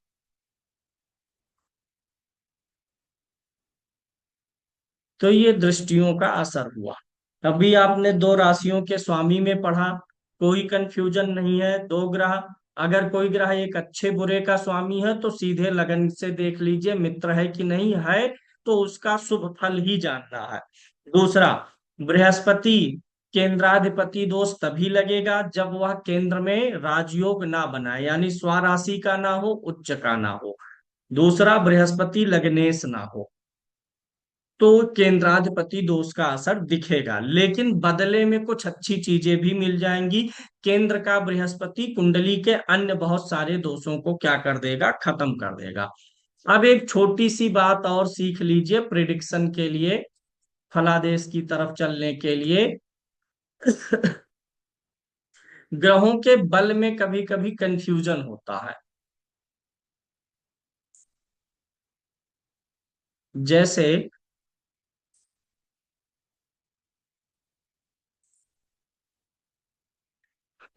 तो ये दृष्टियों का असर हुआ। अभी आपने दो राशियों के स्वामी में पढ़ा, कोई कंफ्यूजन नहीं है। दो ग्रह, अगर कोई ग्रह एक अच्छे बुरे का स्वामी है तो सीधे लगन से देख लीजिए मित्र है कि नहीं है, तो उसका शुभ फल ही जानना है। दूसरा, बृहस्पति केंद्राधिपति दोष तभी लगेगा जब वह केंद्र में राजयोग ना बनाए, यानी स्वराशि का ना हो, उच्च का ना हो। दूसरा, बृहस्पति लग्नेश ना हो, तो केंद्राधिपति दोष का असर दिखेगा, लेकिन बदले में कुछ अच्छी चीजें भी मिल जाएंगी। केंद्र का बृहस्पति कुंडली के अन्य बहुत सारे दोषों को क्या कर देगा, खत्म कर देगा। अब एक छोटी सी बात और सीख लीजिए प्रिडिक्शन के लिए, फलादेश की तरफ चलने के लिए। ग्रहों के बल में कभी कभी कंफ्यूजन होता है। जैसे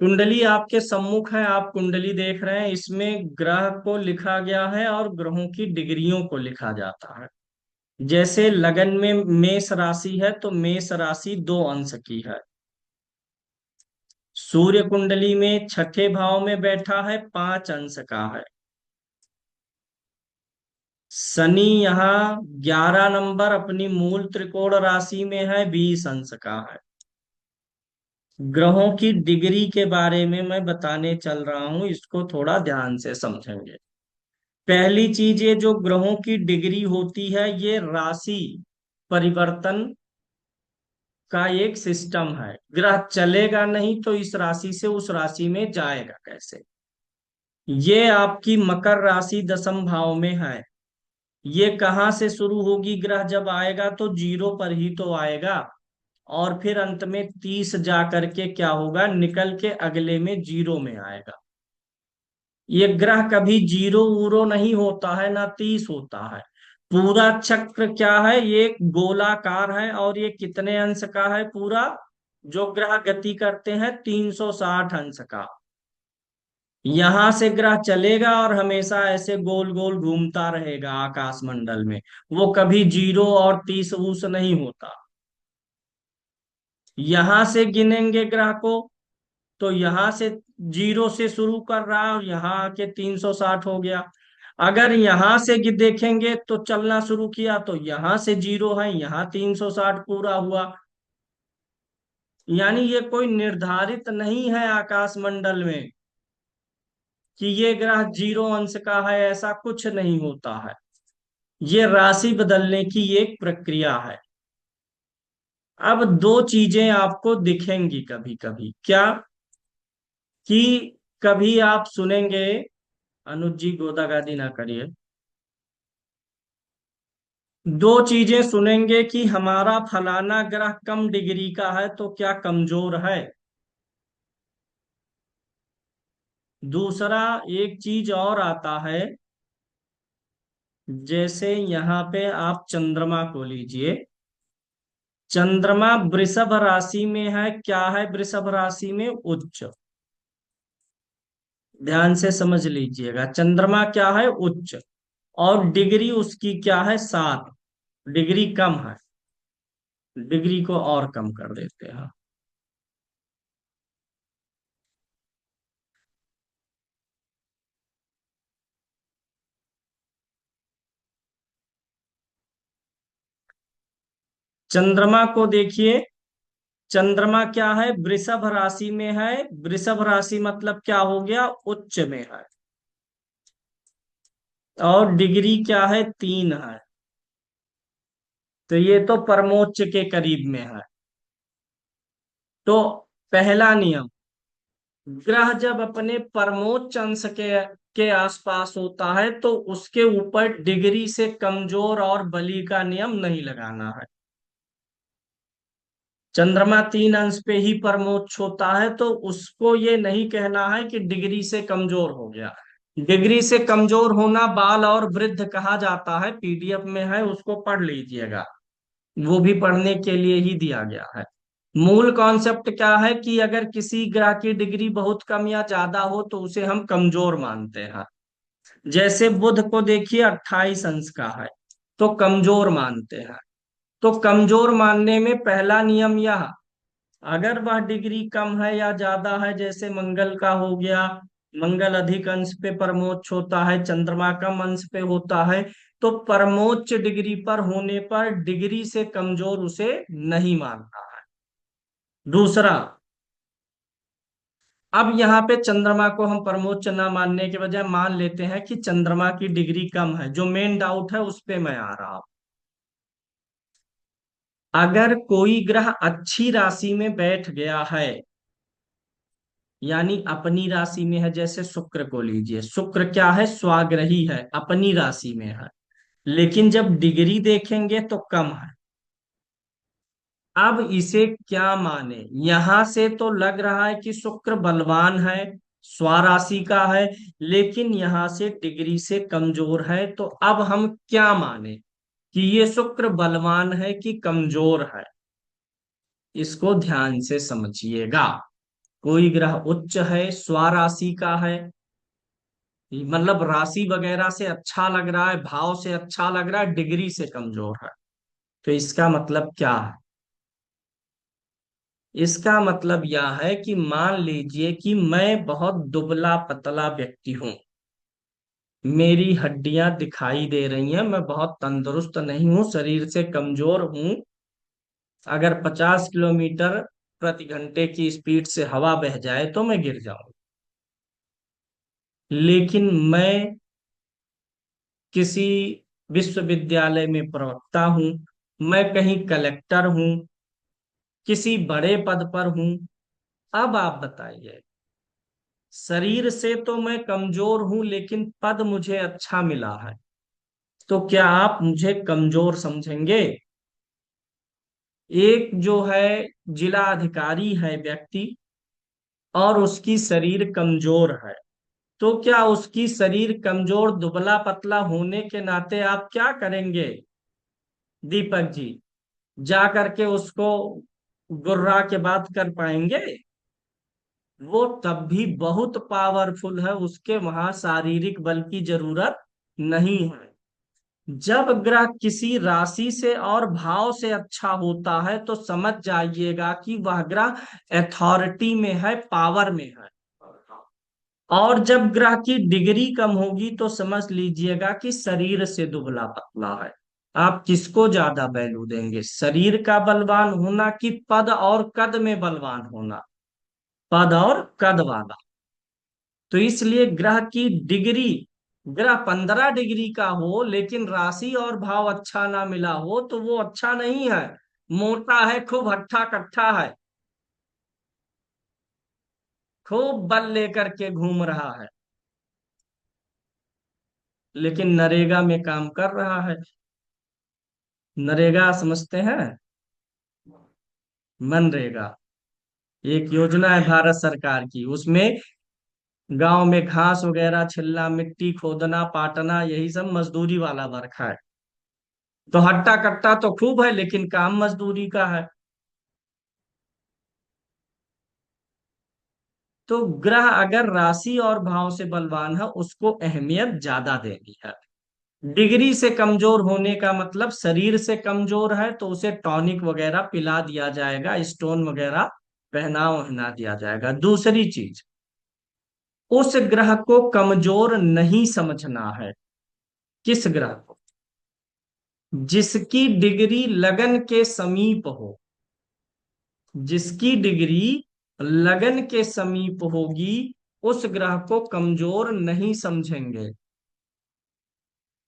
कुंडली आपके सम्मुख है, आप कुंडली देख रहे हैं, इसमें ग्रह को लिखा गया है और ग्रहों की डिग्रियों को लिखा जाता है। जैसे लगन में मेष राशि है तो मेष राशि 2 अंश की है। सूर्य कुंडली में छठे भाव में बैठा है, 5 अंश का है। शनि यहाँ 11 नंबर अपनी मूल त्रिकोण राशि में है, 20 अंश का है। ग्रहों की डिग्री के बारे में मैं बताने चल रहा हूं, इसको थोड़ा ध्यान से समझेंगे। पहली चीज, ये जो ग्रहों की डिग्री होती है ये राशि परिवर्तन का एक सिस्टम है। ग्रह चलेगा नहीं तो इस राशि से उस राशि में जाएगा कैसे। ये आपकी मकर राशि 10म भाव में है। ये कहाँ से शुरू होगी, ग्रह जब आएगा तो जीरो पर ही तो आएगा, और फिर अंत में 30 जा करके क्या होगा, निकल के अगले में जीरो में आएगा। ये ग्रह कभी जीरो उरो नहीं होता है, ना 30 होता है। पूरा चक्र क्या है, ये एक गोलाकार है, और ये कितने अंश का है पूरा, जो ग्रह गति करते हैं 360 अंश का। यहां से ग्रह चलेगा और हमेशा ऐसे गोल गोल घूमता रहेगा आकाश मंडल में, वो कभी जीरो और 30 उस नहीं होता। यहां से गिनेंगे ग्रह को तो यहां से जीरो से शुरू कर रहा है और यहाँ आके 360 हो गया। अगर यहां से देखेंगे तो चलना शुरू किया तो यहां से जीरो है, यहाँ 360 पूरा हुआ। यानी ये कोई निर्धारित नहीं है आकाश मंडल में कि ये ग्रह 0 अंश का है, ऐसा कुछ नहीं होता है। ये राशि बदलने की एक प्रक्रिया है। अब दो चीजें आपको दिखेंगी कभी कभी, क्या कि कभी आप सुनेंगे, अनुज जी गोदागादी ना करिए, दो चीजें सुनेंगे कि हमारा फलाना ग्रह कम डिग्री का है तो क्या कमजोर है। दूसरा, एक चीज और आता है, जैसे यहाँ पे आप चंद्रमा को लीजिए। चंद्रमा वृषभ राशि में है, क्या है वृषभ राशि में, उच्च। ध्यान से समझ लीजिएगा, चंद्रमा क्या है, उच्च, और डिग्री उसकी क्या है, 7 डिग्री कम है। डिग्री को और कम कर देते हैं। चंद्रमा को देखिए, चंद्रमा क्या है, वृषभ राशि में है। वृषभ राशि मतलब क्या हो गया, उच्च में है। और डिग्री क्या है, 3 है। तो ये तो परमोच्च के करीब में है। तो पहला नियम, ग्रह जब अपने परमोच्च अंश के आसपास होता है तो उसके ऊपर डिग्री से कमजोर और बली का नियम नहीं लगाना है। चंद्रमा 3 अंश पे ही परमोच्च होता है तो उसको ये नहीं कहना है कि डिग्री से कमजोर हो गया। डिग्री से कमजोर होना बाल और वृद्ध कहा जाता है, पीडीएफ में है, उसको पढ़ लीजिएगा। वो भी पढ़ने के लिए ही दिया गया है। मूल कॉन्सेप्ट क्या है कि अगर किसी ग्रह की डिग्री बहुत कम या ज्यादा हो तो उसे हम कमजोर मानते हैं। जैसे बुध को देखिए 28 अंश का है, तो कमजोर मानते हैं। तो कमजोर मानने में पहला नियम यह, अगर वह डिग्री कम है या ज्यादा है, जैसे मंगल का हो गया, मंगल अधिक अंश पे परमोच्च होता है, चंद्रमा कम अंश पे होता है, तो परमोच्च डिग्री पर होने पर डिग्री से कमजोर उसे नहीं मानता है। दूसरा, अब यहाँ पे चंद्रमा को हम परमोच्च ना मानने के बजाय मान लेते हैं कि चंद्रमा की डिग्री कम है, जो मेन डाउट है उस पे मैं आ रहा हूं। अगर कोई ग्रह अच्छी राशि में बैठ गया है, यानी अपनी राशि में है, जैसे शुक्र को लीजिए, शुक्र क्या है, स्वाग्रही है, अपनी राशि में है, लेकिन जब डिग्री देखेंगे तो कम है। अब इसे क्या माने, यहां से तो लग रहा है कि शुक्र बलवान है, स्वराशि का है, लेकिन यहां से डिग्री से कमजोर है, तो अब हम क्या माने कि ये शुक्र बलवान है कि कमजोर है। इसको ध्यान से समझिएगा। कोई ग्रह उच्च है, स्वराशि का है, मतलब राशि वगैरह से अच्छा लग रहा है, भाव से अच्छा लग रहा है, डिग्री से कमजोर है, तो इसका मतलब क्या है। इसका मतलब यह है कि मान लीजिए कि मैं बहुत दुबला पतला व्यक्ति हूं, मेरी हड्डियां दिखाई दे रही हैं, मैं बहुत तंदुरुस्त नहीं हूं, शरीर से कमजोर हूं। अगर 50 किलोमीटर प्रति घंटे की स्पीड से हवा बह जाए तो मैं गिर जाऊं। लेकिन मैं किसी विश्वविद्यालय में प्रवक्ता हूं, मैं कहीं कलेक्टर हूं, किसी बड़े पद पर हूं। अब आप बताइए, शरीर से तो मैं कमजोर हूं लेकिन पद मुझे अच्छा मिला है, तो क्या आप मुझे कमजोर समझेंगे। एक जो है जिला अधिकारी है व्यक्ति, और उसकी शरीर कमजोर है, तो क्या उसकी शरीर कमजोर दुबला पतला होने के नाते आप क्या करेंगे दीपक जी, जा करके उसको गुर्रा के बात कर पाएंगे। वो तब भी बहुत पावरफुल है, उसके वहां शारीरिक बल की जरूरत नहीं है। जब ग्रह किसी राशि से और भाव से अच्छा होता है तो समझ जाइएगा कि वह ग्रह अथॉरिटी में है, पावर में है। और जब ग्रह की डिग्री कम होगी तो समझ लीजिएगा कि शरीर से दुबला पतला है। आप किसको ज्यादा वैल्यू देंगे, शरीर का बलवान होना कि पद और कद में बलवान होना, पद और कद वाला। तो इसलिए ग्रह की डिग्री, ग्रह 15 डिग्री का हो लेकिन राशि और भाव अच्छा ना मिला हो तो वो अच्छा नहीं है। मोटा है, खूब हट्ठा कट्ठा है, खूब बल लेकर के घूम रहा है, लेकिन नरेगा में काम कर रहा है। नरेगा समझते हैं, मनरेगा एक योजना है भारत सरकार की, उसमें गांव में घास वगैरह छिलना, मिट्टी खोदना, पाटना, यही सब मजदूरी वाला वर्क है। तो हट्टा कट्टा तो खूब है लेकिन काम मजदूरी का है। तो ग्रह अगर राशि और भाव से बलवान है उसको अहमियत ज्यादा देनी है। डिग्री से कमजोर होने का मतलब शरीर से कमजोर है तो उसे टॉनिक वगैरह पिला दिया जाएगा, स्टोन वगैरह पहना वहना दिया जाएगा। दूसरी चीज, उस ग्रह को कमजोर नहीं समझना है। किस ग्रह को? जिसकी डिग्री लगन के समीप हो। जिसकी डिग्री लगन के समीप होगी, उस ग्रह को कमजोर नहीं समझेंगे।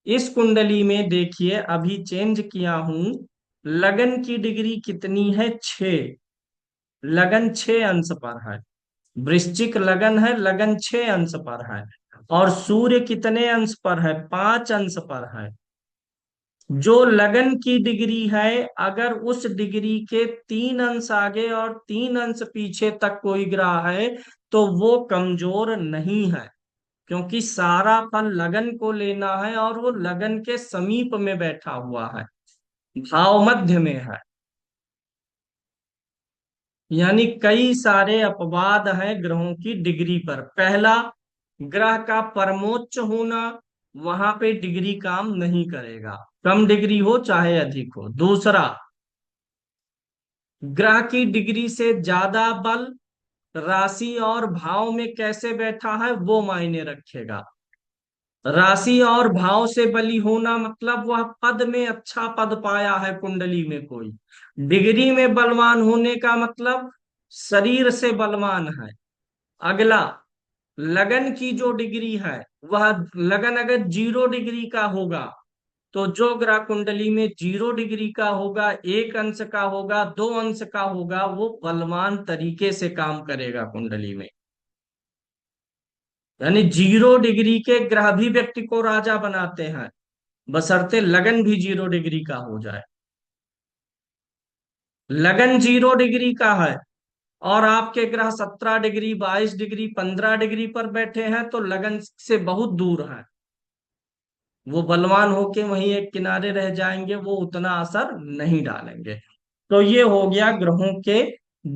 इस कुंडली में देखिए, अभी चेंज किया हूं। लगन की डिग्री कितनी है? 6। लगन 6 अंश पर है। वृश्चिक लगन है, लगन 6 अंश पर है। और सूर्य कितने अंश पर है? 5 अंश पर है। जो लगन की डिग्री है, अगर उस डिग्री के 3 अंश आगे और 3 अंश पीछे तक कोई ग्रह है तो वो कमजोर नहीं है, क्योंकि सारा फल लगन को लेना है और वो लगन के समीप में बैठा हुआ है, भाव मध्य में है। यानी कई सारे अपवाद हैं ग्रहों की डिग्री पर। पहला, ग्रह का परमोच्च होना, वहां पे डिग्री काम नहीं करेगा, कम डिग्री हो चाहे अधिक हो। दूसरा, ग्रह की डिग्री से ज्यादा बल राशि और भाव में कैसे बैठा है वो मायने रखेगा। राशि और भाव से बली होना मतलब वह पद में अच्छा पद पाया है कुंडली में कोई। डिग्री में बलवान होने का मतलब शरीर से बलवान है। अगला, लगन की जो डिग्री है, वह लगन अगर 0 डिग्री का होगा तो जो ग्रह कुंडली में 0 डिग्री का होगा, 1 अंश का होगा, 2 अंश का होगा, वो बलवान तरीके से काम करेगा कुंडली में। यानी 0 डिग्री के ग्रह भी व्यक्ति को राजा बनाते हैं, बशर्ते लगन भी 0 डिग्री का हो जाए। लगन 0 डिग्री का है और आपके ग्रह 17 डिग्री, 22 डिग्री, 15 डिग्री पर बैठे हैं तो लगन से बहुत दूर है, वो बलवान होके वहीं एक किनारे रह जाएंगे, वो उतना असर नहीं डालेंगे। तो ये हो गया ग्रहों के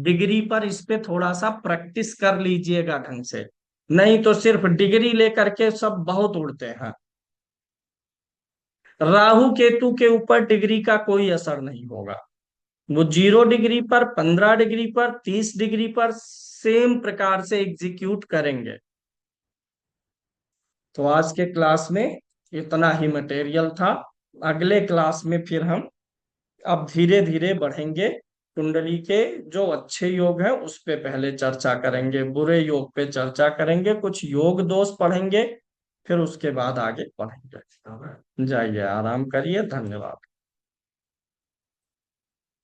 डिग्री पर। इस पे थोड़ा सा प्रैक्टिस कर लीजिएगा ढंग से, नहीं तो सिर्फ डिग्री लेकर के सब बहुत उड़ते हैं। राहु केतु के ऊपर डिग्री का कोई असर नहीं होगा, वो 0 डिग्री पर, 15 डिग्री पर, 30 डिग्री पर सेम प्रकार से एग्जीक्यूट करेंगे। तो आज के क्लास में इतना ही मटेरियल था। अगले क्लास में फिर हम अब धीरे धीरे बढ़ेंगे। कुंडली के जो अच्छे योग हैं उस पे पहले चर्चा करेंगे, बुरे योग पे चर्चा करेंगे, कुछ योग दोष पढ़ेंगे, फिर उसके बाद आगे बढ़ेंगे। जाइए, आराम करिए। धन्यवाद।